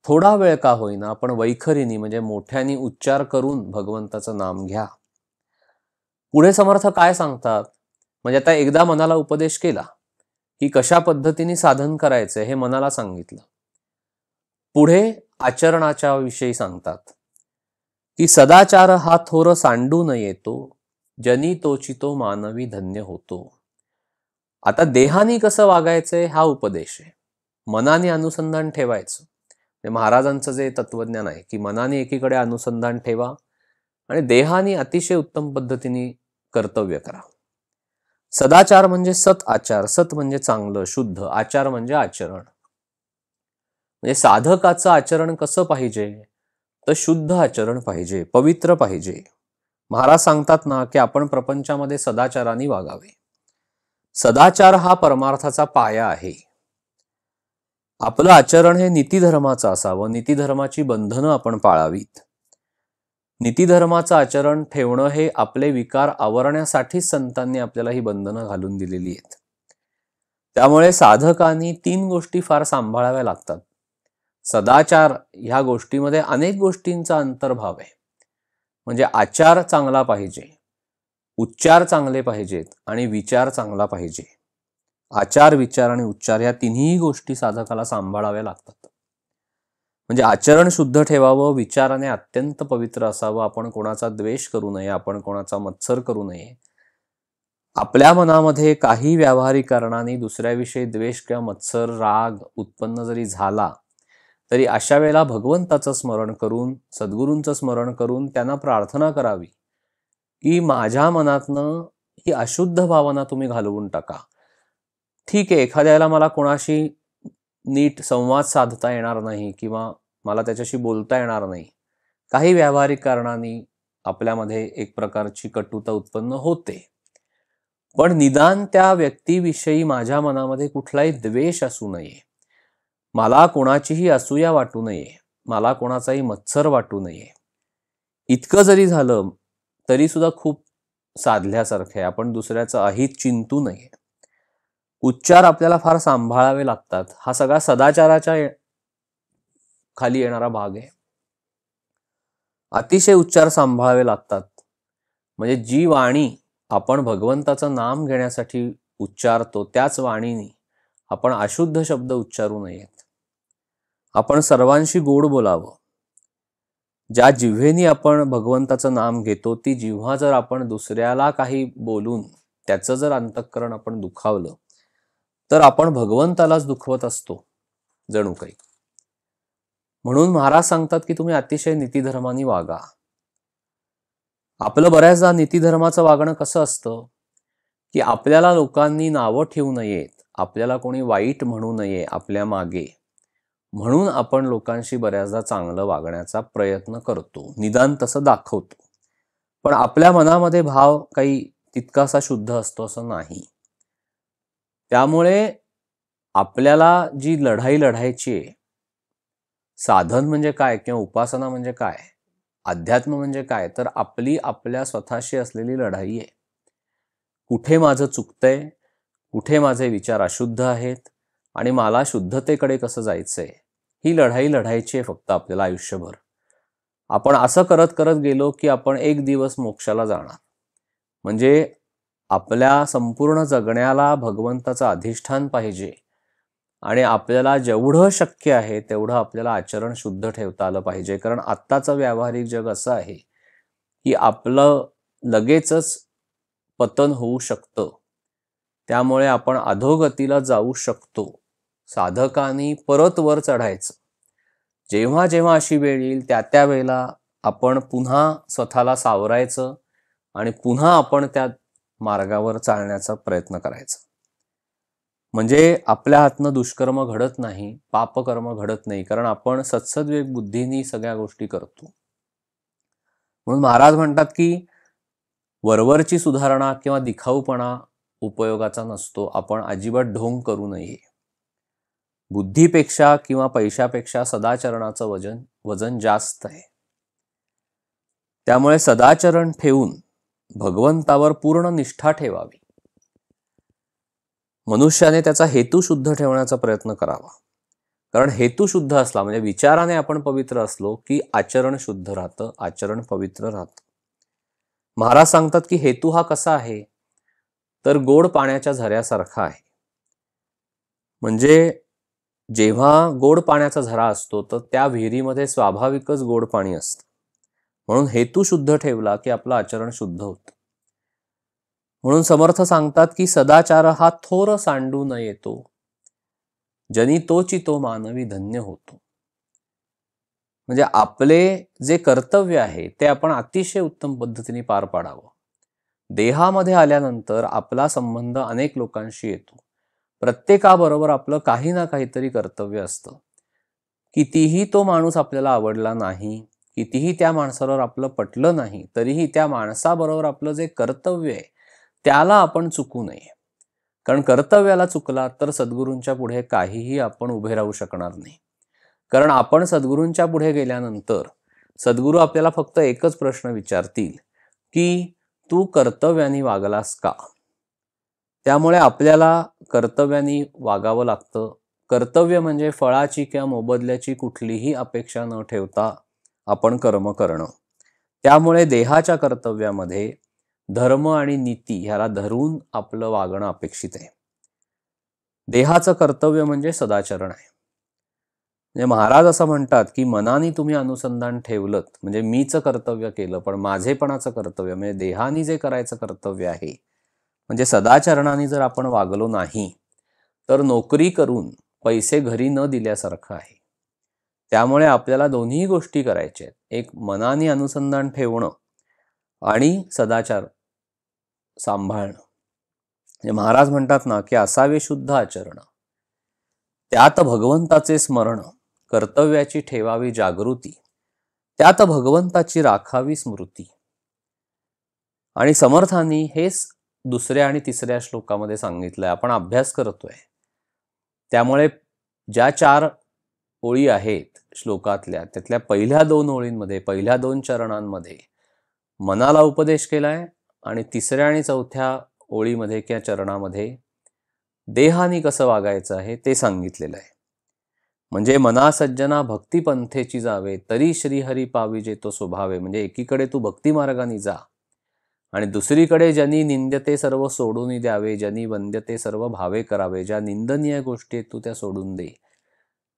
थोडा वेळ का होईना आपण वैखरीने म्हणजे मोठ्याने उच्चार करून भगवंताचं नाम घ्या. पुढे समर्थ काय सांगतात? म्हणजे आता एकदा मनाला उपदेश केला की कशा पद्धतीने साधन करायचं हे मनाला सांगितलं. पुढे आचरणाच्या विषयी सांगतात की सदाचार हा थोर सांडून येतो, जनी तोचितो मानवी धन्य होतो. आता देहानी कसं वागायचंय हा उपदेश आहे, मनाने अनुसंधान ठेवायचं. महाराजांचं जे तत्वज्ञान आहे की मनाने एकीकडे अनुसंधान ठेवा आणि देहाने अतिशय उत्तम पद्धतीने कर्तव्य करा. सदाचार म्हणजे सत आचार, सत म्हणजे चांगलं शुद्ध, आचार म्हणजे आचरण. म्हणजे साधकाचं आचरण कसं पाहिजे? तर शुद्ध आचरण पाहिजे, पवित्र पाहिजे. महाराज सांगतात ना की आपण प्रपंचामध्ये सदाचाराने वागावे. सदाचार हा परमार्थाचा पाया आहे. आपलं आचरण हे नीतिधर्माचं असावं, नीतिधर्माची बंधनं आपण पाळावीत. नीतिधर्माचं आचरण ठेवणं हे आपले विकार आवरण्यासाठीच संतांनी आपल्याला ही बंधनं घालून दिलेली आहेत. त्यामुळे साधकांनी 3 गोष्टी फार सांभाळाव्या लागतात. सदाचार ह्या गोष्टीमध्ये अनेक गोष्टींचा अंतर्भाव आहे. म्हणजे आचार चांगला पाहिजे, उच्चार चांगले पाहिजेत आणि विचार चांगला पाहिजे. आचार, विचार आणि उच्चार या तिन्ही गोष्टी साधकाला सांभाळाव्या लागतात. म्हणजे आचरण शुद्ध ठेवावं, विचाराने अत्यंत पवित्र असावं, आपण कोणाचा द्वेष करू नये, आपण कोणाचा मत्सर करू नये. आपल्या मनामध्ये काही व्यावहारिक कारणाने दुसऱ्याविषयी द्वेष किंवा मत्सर, राग उत्पन्न जरी झाला तरी अशा वेळेला भगवंताचं स्मरण करून, सद्गुरूंचं स्मरण करून त्यांना प्रार्थना करावी की माझ्या मनातनं ही अशुद्ध भावना तुम्ही घालवून टाका. ठीक आहे, एखाद्याला मला कोणाशी नीट संवाद साधता येणार नाही किंवा मला त्याच्याशी बोलता येणार नाही, काही व्यावहारिक कारणांनी आपल्यामध्ये एक प्रकारची कटुता उत्पन्न होते. पण निदान त्या व्यक्तीविषयी माझ्या मनामध्ये कुठलाही द्वेष असू नये, मला कोणाचीही असूया वाटू नये, मला कोणाचाही मत्सर वाटू नये. इतकं जरी झालं तरी सुद्धा खूप साधल्यासारखं आहे. आपण दुसऱ्याचं अहित चिंतू नये. उच्चार आपल्याला फार सांभाळावे लागतात. हा सगळा सदाचाराच्या खाली येणारा भाग आहे. अतिशय उच्चार सांभाळावे लागतात. म्हणजे जी वाणी आपण भगवंताचं नाम घेण्यासाठी उच्चारतो त्याच वाणीने आपण अशुद्ध शब्द उच्चारू नयेत. आपण सर्वांशी गोड बोलावं. ज्या जिव्हेनी आपण भगवंताचं नाम घेतो ती जिव्हा जर आपण दुसऱ्याला काही बोलून त्याचं जर अंतःकरण आपण दुखावलं तर आपण भगवंतालाच दुखवत असतो जणू काही. म्हणून महाराज सांगतात की तुम्ही अतिशय नीतिधर्माने वागा. आपलं बऱ्याचदा नीतिधर्माचं वागणं कसं असतं की आपल्याला लोकांनी नावं ठेवू नयेत, आपल्याला कोणी वाईट म्हणू नये आपल्या मागे, म्हणून आपण लोकांशी बऱ्याचदा चांगलं वागण्याचा प्रयत्न करतो, निदान तसं दाखवतो. पण आपल्या मनामध्ये भाव काही तितकासा शुद्ध असतो असं नाही. त्यामुळे आपल्याला जी लढाई लढायची आहे, साधन म्हणजे काय किंवा उपासना म्हणजे काय, अध्यात्म म्हणजे काय, तर आपली आपल्या स्वतःशी असलेली लढाई आहे. कुठे माझं चुकतंय, कुठे माझे विचार अशुद्ध आहेत आणि मला शुद्धतेकडे कसं जायचंय, ही लढाई लढायची आहे फक्त आपल्याला आयुष्यभर. आपण असं करत करत गेलो की आपण एक दिवस मोक्षाला जाणार. म्हणजे आपल्या संपूर्ण जगण्याला भगवंताचं अधिष्ठान पाहिजे आणि आपल्याला जेवढं शक्य आहे तेवढं आपल्याला आचरण शुद्ध ठेवता आलं पाहिजे. कारण आत्ताचं व्यावहारिक जग असं आहे की आपलं लगेचच पतन होऊ शकतं. त्यामुळे आपण अधोगतीला जाऊ शकतो. साधकांनी परत वर चढायचं. जेव्हा जेव्हा अशी वेळ येईल त्या त्या वेळेला आपण पुन्हा स्वतःला सावरायचं आणि पुन्हा आपण त्या मार्गावर चालण्याचा प्रयत्न करायचा. म्हणजे आपल्या हातनं दुष्कर्म घडत नाही, पापकर्म घडत नाही, कारण आपण सत्सद्विवेक बुद्धीनी सगळ्या गोष्टी करतो. म्हणून महाराज म्हणतात की वरवरची सुधारणा किंवा दिखाऊपणा उपयोगाचा नसतो. आपण अजिबात ढोंग करू नये. बुद्धीपेक्षा किंवा पैशापेक्षा सदाचरणाचं वजन जास्त आहे. त्यामुळे सदाचरण ठेवून भगवंतावर पूर्ण निष्ठा ठेवावी. मनुष्याने त्याचा हेतू शुद्ध ठेवण्याचा प्रयत्न करावा. कारण हेतू शुद्ध असला म्हणजे विचाराने आपण पवित्र असलो की आचरण शुद्ध राहतं, आचरण पवित्र राहतं. महाराज सांगतात की हेतू हा कसा आहे तर गोड पाण्याच्या झऱ्यासारखा आहे. म्हणजे जेव्हा गोड पाण्याचा झरा असतो तर त्या विहिरीमध्ये स्वाभाविकच गोड पाणी असतं. म्हणून हेतू शुद्ध ठेवला की आपलं आचरण शुद्ध होतं. म्हणून समर्थ सांगतात की सदाचार हा थोर सांडू न येतो, जनी तोची तो मानवी धन्य होतो. म्हणजे आपले जे कर्तव्य आहे ते आपण अतिशय उत्तम पद्धतीने पार पाडावं. देहामध्ये आल्यानंतर आपला संबंध अनेक लोकांशी येतो. प्रत्येकाबरोबर आपलं काही ना काहीतरी कर्तव्य असतं. कितीही तो माणूस आपल्याला आवडला नाही, कितीही त्या माणसाबरोबर आपलं पटलं नाही, तरीही त्या माणसाबरोबर आपलं जे कर्तव्य आहे त्याला आपण चुकू नये. कारण कर्तव्याला चुकला तर सद्गुरूंच्या पुढे काहीही आपण उभे राहू शकणार नाही. कारण आपण सद्गुरूंच्या पुढे गेल्यानंतर सद्गुरू आपल्याला फक्त एकच प्रश्न विचारतील की तू कर्तव्याने वागलास का. त्यामुळे आपल्याला कर्तव्याने वागावं लागतं. कर्तव्य म्हणजे फळाची किंवा मोबदल्याची कुठलीही अपेक्षा न ठेवता आपण कर्म करणं. त्यामुळे देहाच्या कर्तव्यामध्ये धर्म आणि नीती ह्याला धरून आपलं वागणं अपेक्षित आहे. देहाचं कर्तव्य म्हणजे सदाचरण आहे. म्हणजे महाराज असं म्हणतात की मनाने तुम्ही अनुसंधान ठेवलं म्हणजे मीच कर्तव्य केलं, पण माझेपणाचं कर्तव्य म्हणजे देहाने जे करायचं कर्तव्य आहे म्हणजे सदाचरणाने जर आपण वागलो नाही तर नोकरी करून पैसे घरी न दिल्यासारखं आहे. त्यामुळे आपल्याला दोन्ही गोष्टी करायच्या आहेत. एक मनाने अनुसंधान ठेवणं आणि सदाचार सांभाळणं. महाराज म्हणतात ना की असावे शुद्ध आचरण, त्यात भगवंताचे स्मरण, कर्तव्याची ठेवावी जागृती, त्यात भगवंताची राखावी स्मृती. आणि समर्थांनी हेच दुसऱ्या आणि तिसऱ्या श्लोकामध्ये सांगितलंय. आपण अभ्यास करतोय त्यामुळे ज्या 4 ओळी आहेत श्लोकातल्या, त्यातल्या पहिल्या 2 ओळींमध्ये, पहिल्या 2 चरणांमध्ये मनाला उपदेश केलाय आणि तिसऱ्या आणि चौथ्या ओळीमध्ये किंवा चरणामध्ये देहानी कसं वागायचं आहे ते सांगितलेलं आहे. म्हणजे मना सज्जना भक्ती पंथेची जावे, तरी श्रीहरी पाविजे तो स्वभावे. म्हणजे एकीकडे तू भक्ती मार्गाने जा आणि दुसरीकडे जनी निंद्यते सर्व सोडून द्यावे, जनी वंद्यते सर्व भावे करावे. ज्या निंदनीय गोष्टी आहेत तू त्या सोडून दे,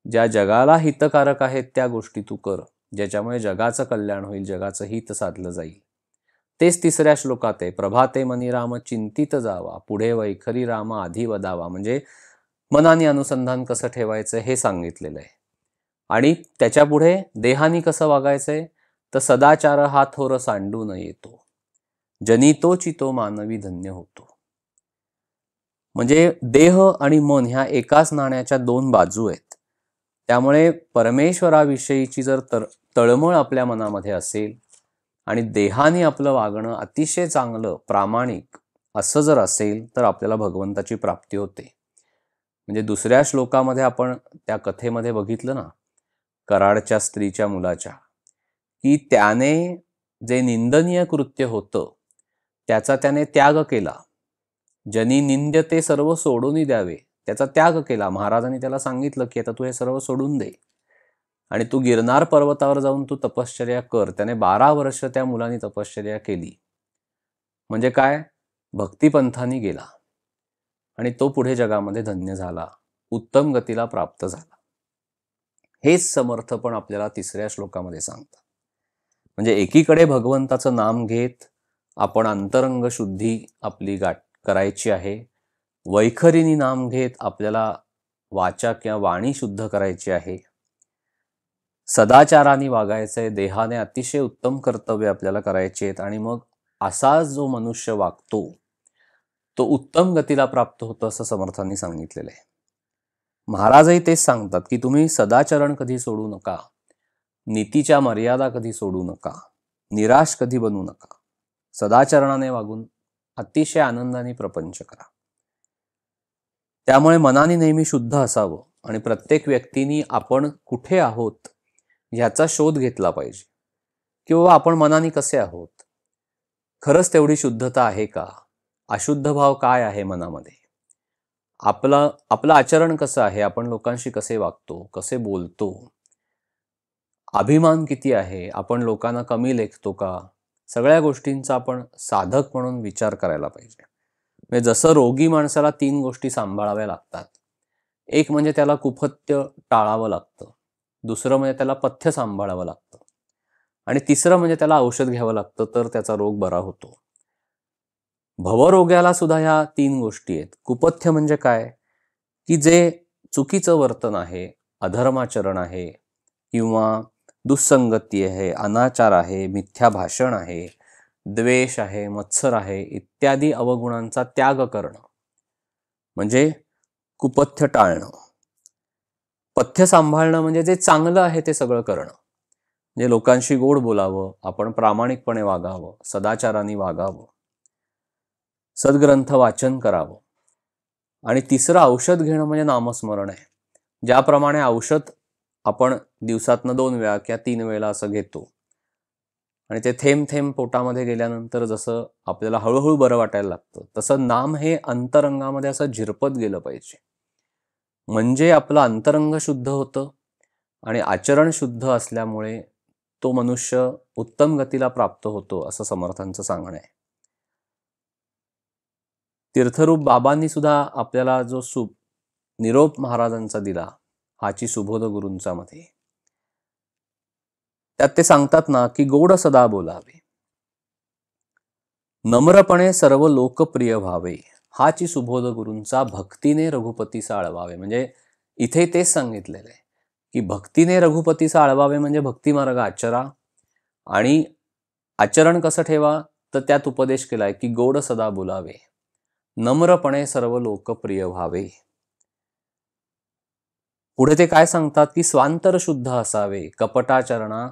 ज्या जगाला हितकारक आहेत त्या गोष्टी तू कर, ज्याच्यामुळे जगाचं कल्याण होईल, जगाचं हित साधलं जाईल. तेच तिसऱ्या श्लोकात आहे, प्रभाते मनी राम चिंतित जावा, पुढे वैखरी राम आधी वदावा. म्हणजे मनाने अनुसंधान कसं ठेवायचं हे सांगितलेलं आहे. आणि त्याच्या पुढे देहानी कसं वागायचंय, तर सदाचार हा थोर सांडून येतो, जनी तो चितो मानवी धन्य होतो. म्हणजे देह आणि मन ह्या एकाच नाण्याच्या 2 बाजू आहेत. त्यामुळे परमेश्वराविषयीची जर तळमळ आपल्या मनामध्ये असेल आणि देहाने आपलं वागणं अतिशय चांगलं प्रामाणिक असं जर असेल तर आपल्याला भगवंताची प्राप्ती होते. म्हणजे दुसऱ्या श्लोकामध्ये आपण त्या कथेमध्ये बघितलं ना, कराडच्या स्त्रीच्या मुलाच्या, की त्याने जे निंदनीय कृत्य होतं त्याचा त्याने त्याग केला. जनी निंद्यते सर्व सोडून द्यावे, त्याचा त्याग केला. महाराजांनी त्याला सांगितलं की आता तू हे सर्व सोडून दे आणि तू गिरनार पर्वतावर जाऊन तू तपश्चर्या कर. त्याने 12 वर्ष त्या मुलाने तपश्चर्या केली. म्हणजे काय, भक्तिपंथाने गेला आणि तो पुढे जगामध्ये धन्य झाला, उत्तम गतीला प्राप्त झाला. हेच समर्थ पण आपल्याला तिसऱ्या श्लोकामध्ये सांगतात. म्हणजे एकीकडे भगवंताचं नाम घेत आपण अंतरंग शुद्धी आपली करायची आहे. वैखरीनी नाम घेत आपल्याला वाचा किंवा वाणी शुद्ध करायची आहे. सदाचाराने वागायचंय, देहाने अतिशय उत्तम कर्तव्य आपल्याला करायचे आहेत. आणि मग असा जो मनुष्य वागतो तो उत्तम गतीला प्राप्त होतो असं समर्थांनी सांगितलेलं आहे. महाराजही तेच सांगतात की तुम्ही सदाचरण कधी सोडू नका, नीतीच्या मर्यादा कधी सोडू नका, निराश कधी बनू नका. सदाचरणाने वागून अतिशय आनंदाने प्रपंच करा. त्यामुळे मनाने नेहमी शुद्ध असावं आणि प्रत्येक व्यक्तीने आपण कुठे आहोत ह्याचा शोध घेतला पाहिजे, किंवा आपण मनाने कसे आहोत, खरंच तेवढी शुद्धता आहे का, अशुद्ध भाव काय आहे मनामध्ये, आपलं आचरण कसं आहे, आपण लोकांशी कसे वागतो, कसे बोलतो, अभिमान किती आहे, आपण लोकांना कमी लेखतो का, सगळ्या गोष्टींचा आपण साधक म्हणून विचार करायला पाहिजे. म्हणजे जसं रोगी माणसाला 3 गोष्टी सांभाळाव्या लागतात. एक म्हणजे त्याला कुपथ्य टाळावं लागतं, दुसरं म्हणजे त्याला पथ्य सांभाळावं लागतं, आणि तिसरं म्हणजे त्याला औषध घ्यावं लागतं, तर त्याचा रोग बरा होतो. भवरोग्याला सुद्धा ह्या 3 गोष्टी आहेत. कुपथ्य म्हणजे काय, की जे चुकीचं वर्तन आहे, अधर्माचरण आहे किंवा दुस्संगती आहे, अनाचार आहे, मिथ्या भाषण आहे, द्वेष आहे, मत्सर आहे इत्यादी अवगुणांचा त्याग करणं म्हणजे कुपथ्य टाळणं. पथ्य सांभाळणं म्हणजे जे चांगलं आहे ते सगळं करणं, म्हणजे लोकांशी गोड बोलावं, आपण प्रामाणिकपणे वागावं, सदाचाराने वागावं, सद्ग्रंथ वाचन करावं. आणि तिसरं औषध घेणं म्हणजे नामस्मरण आहे. ज्याप्रमाणे औषध आपण दिवसातनं 2 वेळा किंवा 3 वेळा असं घेतो आणि ते थेंब थेंब पोटामध्ये गेल्यानंतर जसं आपल्याला हळूहळू बरं वाटायला लागतं, तसं नाम हे अंतरंगामध्ये असं झिरपत गेलं पाहिजे. म्हणजे आपलं अंतरंग शुद्ध होतं आणि आचरण शुद्ध असल्यामुळे तो मनुष्य उत्तम गतीला प्राप्त होतो असं समर्थांचं सांगणं आहे. तीर्थरूप बाबांनी सुद्धा आपल्याला जो निरोप महाराजांचा दिला हाची सुबोध गुरूंचा मध्ये, त्यात ते सांगतात ना की गोड सदा बोलावे, नम्रपणे सर्व लोकप्रिय व्हावे, हाची सुबोध गुरूंचा भक्तीने रघुपतीचा आळवावे. म्हणजे इथे तेच सांगितलेलं आहे की भक्तीने रघुपतीचा आळवावे म्हणजे भक्ती मार्ग आचरा. आणि आचरण कसं ठेवा, तर त्यात उपदेश केलाय की गोड सदा बोलावे, नम्रपणे सर्व लोकप्रिय व्हावे. पुढे ते काय सांगतात की स्वांतर शुद्ध असावे, कपटाचरणा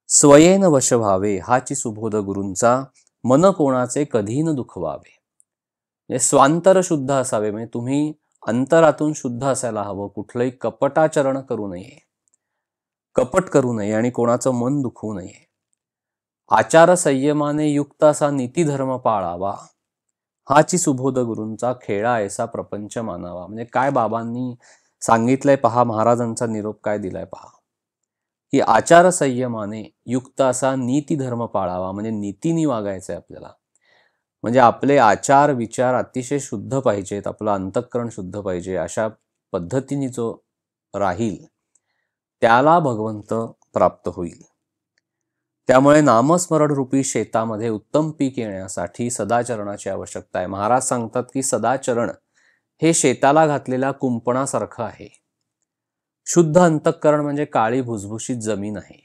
स्वयेन वश व्हावे, हाची सुबोध गुरूंचा, मन कोणाचे कधी न दुखवावे. म्हणजे स्वांतर शुद्ध असावे, म्हणजे तुम्ही अंतरातून शुद्ध असायला हवं, कुठलंही कपटाचरण करू नये, कपट करू नये आणि कोणाचं मन दुखवू नये. आचार संयमाने युक्त असा नीतिधर्म पाळावा, हाची सुबोध गुरूंचा, खेळा ऐसा प्रपंच मानावा. म्हणजे काय बाबांनी सांगितलंय पहा, महाराजांचा निरोप काय दिलाय पहा, की आचार संयमाने युक्त असा नीतिधर्म पाळावा, म्हणजे नीतीने वागायचंय आपल्याला. म्हणजे आपले आचार विचार अतिशय शुद्ध पाहिजेत, आपलं अंतःकरण शुद्ध पाहिजे. अशा पद्धतीने जो राहील त्याला भगवंत प्राप्त होईल. त्यामुळे नामस्मरण रूपी शेतामध्ये उत्तम पीक येण्यासाठी सदाचरणाची आवश्यकता आहे. महाराज सांगतात की सदाचरण हे शेताला घातलेल्या कुंपणासारखं आहे. शुद्ध अंतःकरण म्हणजे काळी भुसभुशीत जमीन आहे.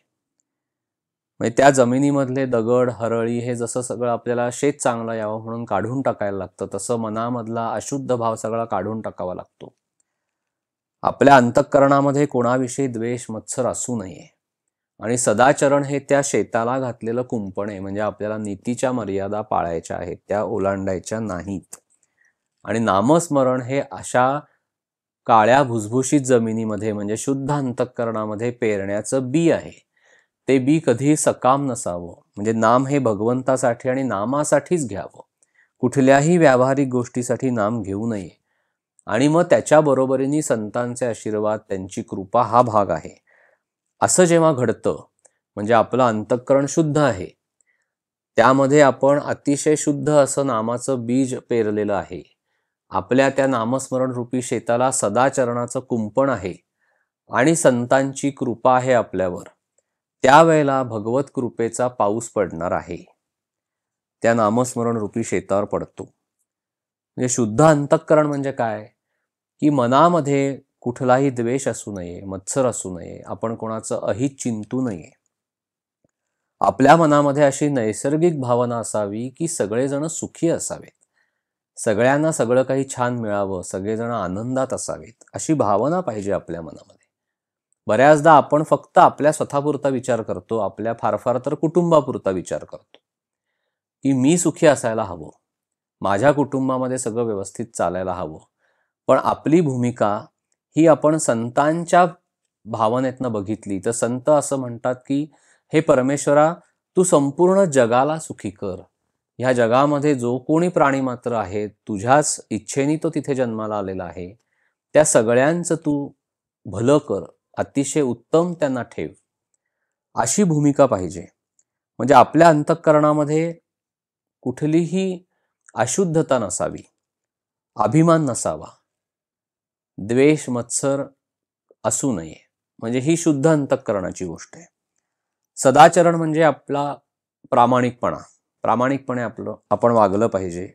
म्हणजे त्या जमिनीमधले दगड हरळी हे जसं सगळं आपल्याला शेत चांगलं यावं म्हणून काढून टाकायला लागतं, तसं मनामधला अशुद्ध भाव सगळा काढून टाकावा लागतो. आपल्या अंतःकरणामध्ये कोणाविषयी द्वेष मत्सर असू नये. आणि सदाचरण हे त्या शेताला घातलेलं कुंपण आहे. म्हणजे आपल्याला नीतीच्या मर्यादा पाळायच्या आहेत, त्या ओलांडायच्या नाहीत. आणि नामस्मरण हे अशा काळ्या भुसभुशीत जमिनीमध्ये म्हणजे शुद्ध अंतःकरणामध्ये पेरण्याचं बी आहे. ते बी कधी सकाम नसावं. म्हणजे नाम हे भगवंतासाठी आणि नामासाठीच घ्यावं, कुठल्याही व्यावहारिक गोष्टीसाठी नाम घेऊ नये. आणि मग त्याच्या बरोबरीने संतांचे आशीर्वाद, त्यांची कृपा हा भाग आहे. असं जेव्हा घडतं म्हणजे आपलं अंतःकरण शुद्ध आहे, त्यामध्ये आपण अतिशय शुद्ध असं नामाचं बीज पेरलेलं आहे. आपल्या त्या नामस्मरण रूपी शेताला सदाचरणाचं कुंपण आहे आणि संतांची कृपा आहे आपल्यावर. त्यावेळेला भगवत कृपेचा पाऊस पडणार आहे, त्या नामस्मरण रूपी शेतावर पडतो. म्हणजे शुद्ध अंतःकरण म्हणजे काय, की मनामध्ये कुठलाही द्वेष असू नये, मत्सर असू नये, आपण कोणाचं अहित चिंतू नये. आपल्या मनामध्ये अशी नैसर्गिक भावना असावी की सगळेजण सुखी असावेत, सगळ्यांना सगळं काही छान मिळावं, सगळेजण आनंदात असावेत, अशी भावना पाहिजे आपल्या मनामध्ये. बऱ्याचदा आपण फक्त आपल्या स्वतःपुरता विचार करतो, आपल्या फार फार तर कुटुंबापुरता विचार करतो, की मी सुखी असायला हवं, माझ्या कुटुंबामध्ये सगळं व्यवस्थित चालायला हवं. पण आपली भूमिका ही आपण संतांच्या भावनेतनं बघितली तर संत असं म्हणतात की हे परमेश्वरा, तू संपूर्ण जगाला सुखी कर. ह्या जगामध्ये जो कोणी प्राणी मात्र आहे, तुझ्याच इच्छेने तो तिथे जन्माला आलेला आहे, त्या सगळ्यांचं तू भलं कर, अतिशय उत्तम त्यांना ठेव, अशी भूमिका पाहिजे. म्हणजे आपल्या अंतःकरणामध्ये कुठलीही अशुद्धता नसावी, अभिमान नसावा, द्वेष मत्सर असू नये. म्हणजे ही शुद्ध अंतःकरणाची गोष्ट आहे. सदाचरण म्हणजे आपला प्रामाणिकपणे आपण वागलं पाहिजे.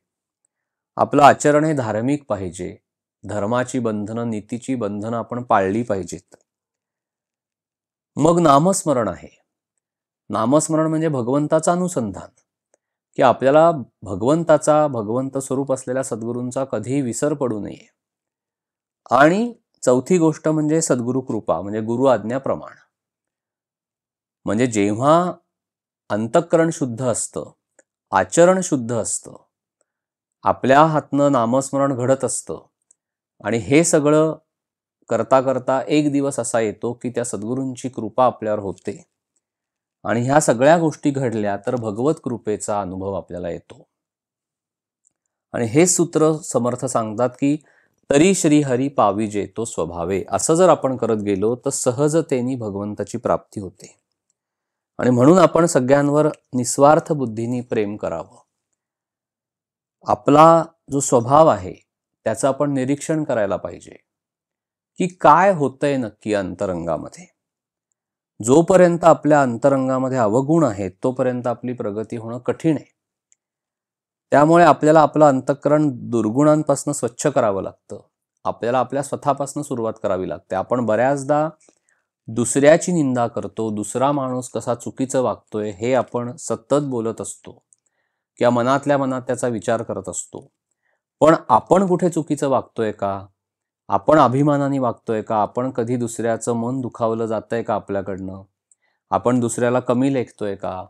आपलं आचरण हे धार्मिक पाहिजे. धर्माची बंधनं, नीतीची बंधनं आपण पाळली पाहिजेत. मग नामस्मरण आहे. नामस्मरण म्हणजे भगवंताचं अनुसंधान, की आपल्याला भगवंत स्वरूप असलेल्या सद्गुरूंचा कधीही विसर पडू नये. आणि चौथी गोष्ट म्हणजे सद्गुरु कृपा, म्हणजे गुरु आज्ञा प्रमाण. म्हणजे जेव्हा अंतःकरण शुद्ध असतं, आचरण शुद्ध असतं, आपल्या हातनं नामस्मरण घडत असतं, आणि हे सगळं करता करता एक दिवस असा येतो की त्या सद्गुरूंची कृपा आपल्यावर होते आणि ह्या सगळ्या गोष्टी घडल्या तर भगवत कृपेचा अनुभव आपल्याला येतो. आणि हे सूत्र समर्थ सांगतात की तरी श्री हरी पाविजे तो स्वभावे. असं जर आपण करत गेलो तर सहजतेने भगवंताची प्राप्ती होते. आणि म्हणून आपण सगळ्यांवर निस्वार्थ बुद्धीने प्रेम करावं. आपला जो स्वभाव आहे त्याचं आपण निरीक्षण करायला पाहिजे की काय होतंय नक्की अंतरंगामध्ये. जोपर्यंत आपल्या अंतरंगामध्ये अवगुण आहेत तोपर्यंत आपली प्रगती होणं कठीण आहे. त्यामुळे आपल्याला आपलं अंतःकरण दुर्गुणांपासून स्वच्छ करावं लागतं. आपल्याला आपल्या स्वतःपासून सुरुवात करावी लागते. आपण बऱ्याचदा दुसऱ्याची निंदा करतो, दुसरा माणूस कसा चुकीचं वागतोय हे आपण सतत बोलत असतो किंवा मनातल्या मनात त्याचा विचार करत असतो. पण आपण कुठे चुकीचं वागतोय का? आपण अभिमानाने वागतोय का? आपण कधी दुसऱ्याचं मन दुखावलं जातंय का आपल्याकडनं? आपण दुसऱ्याला कमी लेखतोय का?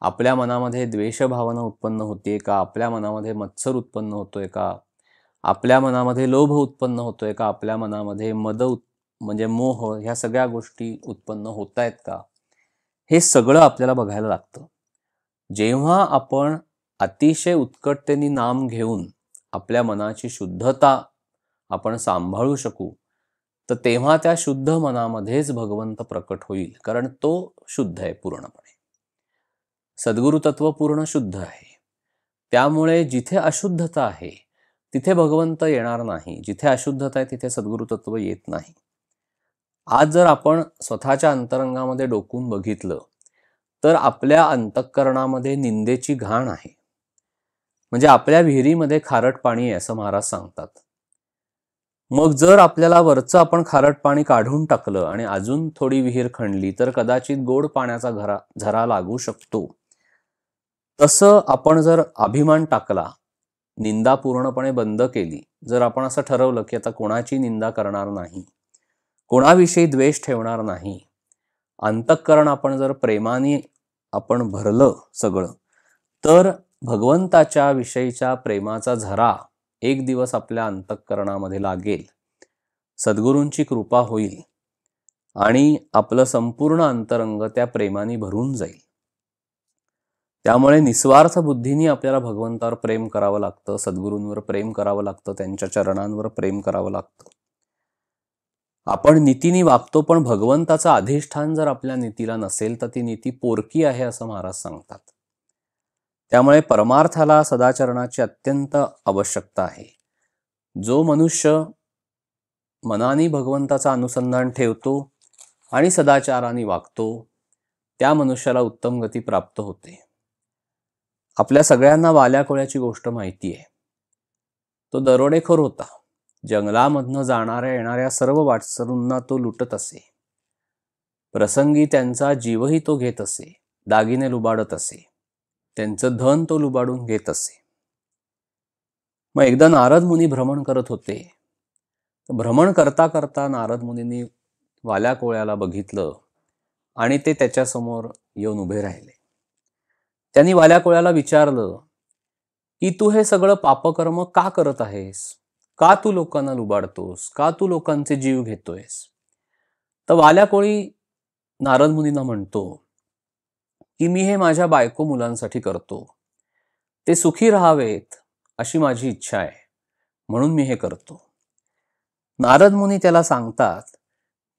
आपल्या मनामध्ये द्वेष भावना उत्पन्न होतीये का? आपल्या मनामध्ये मत्सर उत्पन्न होतोय का? आपल्या मनामध्ये लोभ उत्पन्न होतोय का? आपल्या मनामध्ये म्हणजे मोह, ह्या सगळ्या गोष्टी उत्पन्न होत आहेत का? हे सगळं आपल्याला बघायला लागतं. जेव्हा आपण अतिशय उत्कटतेने नाम घेऊन आपल्या मनाची शुद्धता आपण सांभाळू शकू, तर तेव्हा त्या शुद्ध मनामध्येच भगवंत प्रकट होईल, कारण तो शुद्ध आहे पूर्णपणे. सद्गुरु तत्व पूर्ण शुद्ध आहे. त्यामुळे जिथे अशुद्धता आहे तिथे भगवंत येणार नाही. जिथे अशुद्धता आहे तिथे सद्गुरु तत्व येत नाही. आज जर आपण स्वतःच्या अंतरंगामध्ये डोकून बघितलं तर आपल्या अंतःकरणामध्ये निंदेची घाण आहे. म्हणजे आपल्या विहिरीमध्ये खारट पाणी आहे असं महाराज सांगतात. मग जर आपल्याला वरचं आपण खारट पाणी काढून टाकलं आणि अजून थोडी विहीर खणली तर कदाचित गोड पाण्याचा झरा लागू शकतो. तसं आपण जर अभिमान टाकला, निंदा पूर्णपणे बंद केली, जर आपण असं ठरवलं की आता कोणाची निंदा करणार नाही, कोणाविषयी द्वेष ठेवणार नाही, अंतःकरण आपण जर प्रेमाने आपण भरलं सगळं, तर भगवंताच्या विषयीच्या प्रेमाचा झरा एक दिवस आपल्या अंतःकरणामध्ये लागेल, सद्गुरूंची कृपा होईल आणि आपलं संपूर्ण अंतरंग त्या प्रेमाने भरून जाईल. त्यामुळे निस्वार्थ बुद्धीने आपल्याला भगवंतावर प्रेम करावं लागतं, सद्गुरूंवर प्रेम करावं लागतं, त्यांच्या चरणांवर प्रेम करावं लागतं. आपण नीतीने वागतो, पण भगवंताचं अधिष्ठान जर आपल्या नीतीला नसेल तर ती नीती पोरकी आहे असं महाराज सांगतात. त्यामुळे परमार्थाला सदाचरणाची अत्यंत आवश्यकता आहे. जो मनुष्य मनाने भगवंताचा अनुसंधान ठेवतो आणि सदाचाराने वागतो, त्या मनुष्याला उत्तम गती प्राप्त होते. आपल्या सगळ्यांना वाल्याकोळ्याची गोष्ट माहिती आहे. तो दरोडेखोर होता. जंगलामधनं जाणाऱ्या येणाऱ्या सर्व वाटसरूंना तो लुटत असे. प्रसंगी त्यांचा जीवही तो घेत असे, दागिने लुबाडत असे, त्यांचं धन तो लुबाडून घेत असे. मग एकदा नारद मुनी भ्रमण करत होते. भ्रमण करता करता नारद मुनींनी वाल्याकोळ्याला बघितलं आणि ते त्याच्यासमोर येऊन उभे राहिले. त्यांनी वाल्याकोळ्याला विचारलं की तू हे सगळं पापकर्म का करत आहेस? का तू लोकांना लुबाडतोस? का तू लोकांचे जीव घेतोयस? तर वाल्याकोळी नारद मुनींना म्हणतो की मी हे माझ्या बायको मुलांसाठी करतो. ते सुखी राहावेत अशी माझी इच्छा आहे, म्हणून मी हे करतो. नारद मुनी त्याला सांगतात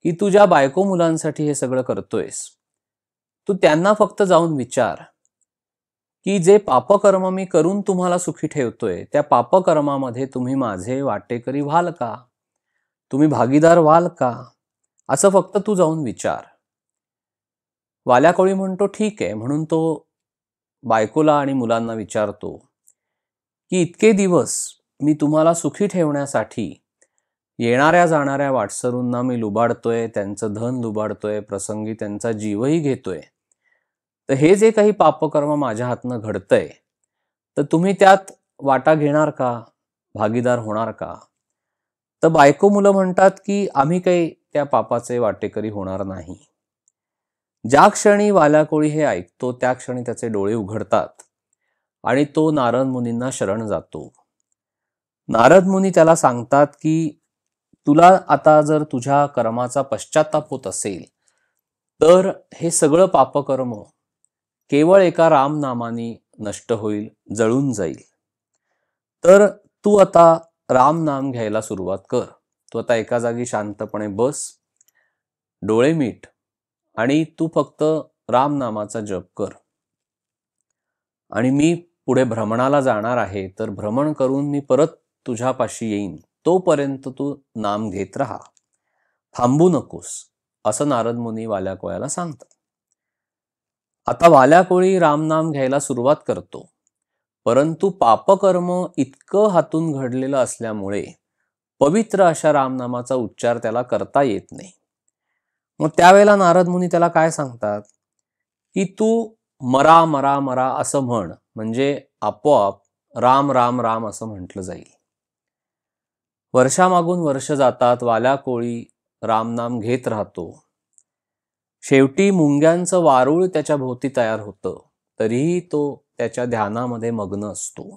की तुझ्या बायको मुलांसाठी हे सगळं करतोयस, तू त्यांना फक्त जाऊन विचार की जे पापकर्म मी करून तुम्हाला सुखी ठेवतोय, त्या पापकर्मामध्ये तुम्ही माझे वाटेकरी व्हाल का? तुम्ही भागीदार व्हाल का? असं फक्त तू जाऊन विचार. वाल्याकोळी म्हणतो ठीक आहे. म्हणून तो बायकोला आणि मुलांना विचारतो की इतके दिवस मी तुम्हाला सुखी ठेवण्यासाठी येणाऱ्या जाणाऱ्या वाटसरूंना मी लुबाडतोय, त्यांचं धन लुबाडतोय, प्रसंगी त्यांचा जीवही घेतोय, तर हे जे काही पापकर्म माझ्या हातनं घडतंय, तर तुम्ही त्यात वाटा घेणार का? भागीदार होणार का? तर बायको मुलं म्हणतात की आम्ही काही त्या पापाचे वाटेकरी होणार नाही. ज्या क्षणी वाल्याकोळी हे ऐकतो त्या क्षणी त्याचे डोळे उघडतात आणि तो नारद मुनींना शरण जातो. नारद मुनी त्याला सांगतात की तुला आता जर तुझ्या कर्माचा पश्चाताप होत असेल तर हे सगळं पापकर्म केवळ एका राम नामाने नष्ट होईल, जळून जाईल. तर तू आता राम नाम घ्यायला सुरुवात कर. तू आता एका जागी शांतपणे बस, डोळे मीट आणि तू फक्त राम नामाचा जप कर. आणि मी पुढे भ्रमणाला जाणार आहे, तर भ्रमण करून मी परत तुझ्यापाशी येईन, तोपर्यंत तू नाम घेत राहा, थांबू नकोस, असं नारद मुनी वाल्याकोळ्याला सांगतात. आता वाल्याकोळी रामनाम घ्यायला सुरुवात करतो, परंतु पापकर्म इतकं हातून घडलेलं असल्यामुळे पवित्र अशा रामनामाचा उच्चार त्याला करता येत नाही. मग त्यावेळेला नारद मुनी त्याला काय सांगतात की तू मरा मरा मरा असं म्हण, म्हणजे आपोआप राम राम राम असं म्हटलं जाईल. वर्षामागून वर्ष जातात, वाल्या कोळी रामनाम घेत राहतो. शेवटी मुंग्यांचं वारूळ त्याच्या भोवती तयार होतं, तरीही तो त्याच्या ध्यानामध्ये मग्न असतो.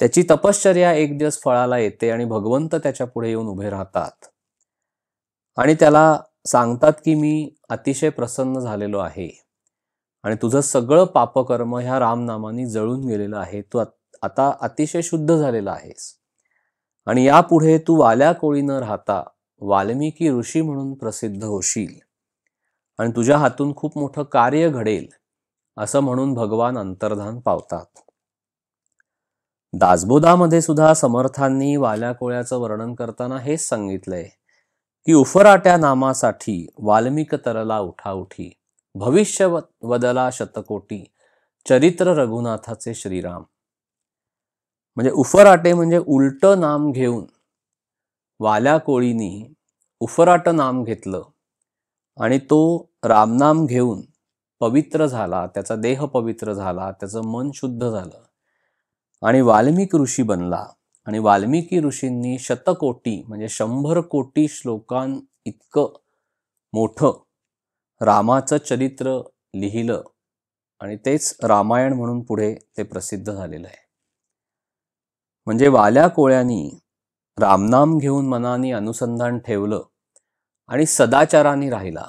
त्याची तपश्चर्या एक दिवस फळाला येते आणि भगवंत त्याच्या पुढे येऊन उभे राहतात आणि त्याला सांगतात की मी अतिशय प्रसन्न झालेलो आहे आणि तुझं सगळं पापकर्म ह्या रामनामाने जळून गेलेलं आहे. तू आता अतिशय शुद्ध झालेला आहेस आणि यापुढे तू वाल्या कोळी न राहता वाल्मिकी ऋषी म्हणून प्रसिद्ध होशील आणि तुझ्या हातून खूप मोठं कार्य घडेल, असं म्हणून भगवान अंतर्धान पावतात. दासबोधामध्ये सुद्धा समर्थांनी वाल्या कोळ्याचं वर्णन करताना हेच सांगितलंय की उफराट्या नामासाठी वाल्मिक तरला उठाउठी, भविष्य वदला शतकोटी, चरित्र रघुनाथाचे श्रीराम. म्हणजे उफराटे म्हणजे उलट नाम घेऊन वाल्या कोळीनी उफराट नाम घेतलं आणि तो रामनाम घेऊन पवित्र झाला, त्याचा देह पवित्र झाला, त्याचं मन शुद्ध झालं आणि वाल्मिक ऋषी बनला. आणि वाल्मिकी ऋषींनी शतकोटी म्हणजे 100 कोटी श्लोकां इतकं मोठं रामाचं चरित्र लिहिलं आणि तेच रामायण म्हणून पुढे ते प्रसिद्ध झालेलं आहे. म्हणजे वाल्या कोळ्यांनी रामनाम घेऊन मनाने अनुसंधान ठेवलं आणि सदाचाराने राहिला.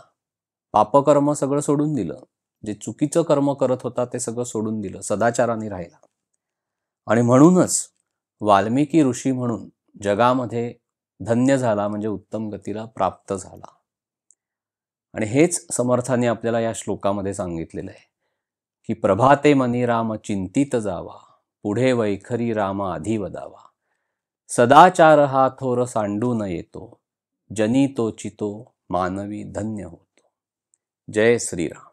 पापकर्म सगळं सोडून दिलं, जे चुकीचं कर्म करत होता ते सगळं सोडून दिलं, सदाचाराने राहिला आणि म्हणूनच वाल्मिकी ऋषी म्हणून जगामध्ये धन्य झाला, म्हणजे उत्तम गतीला प्राप्त झाला. आणि हेच समर्थाने आपल्याला या श्लोकामध्ये सांगितलेलं आहे की प्रभाते मनी राम चिंतित जावा, पुढे वैखरी राम आधी वदावा, सदाचार हा थोर सांडू न येतो, जनी तो चितो मानवी धन्य होतो. जय श्रीराम.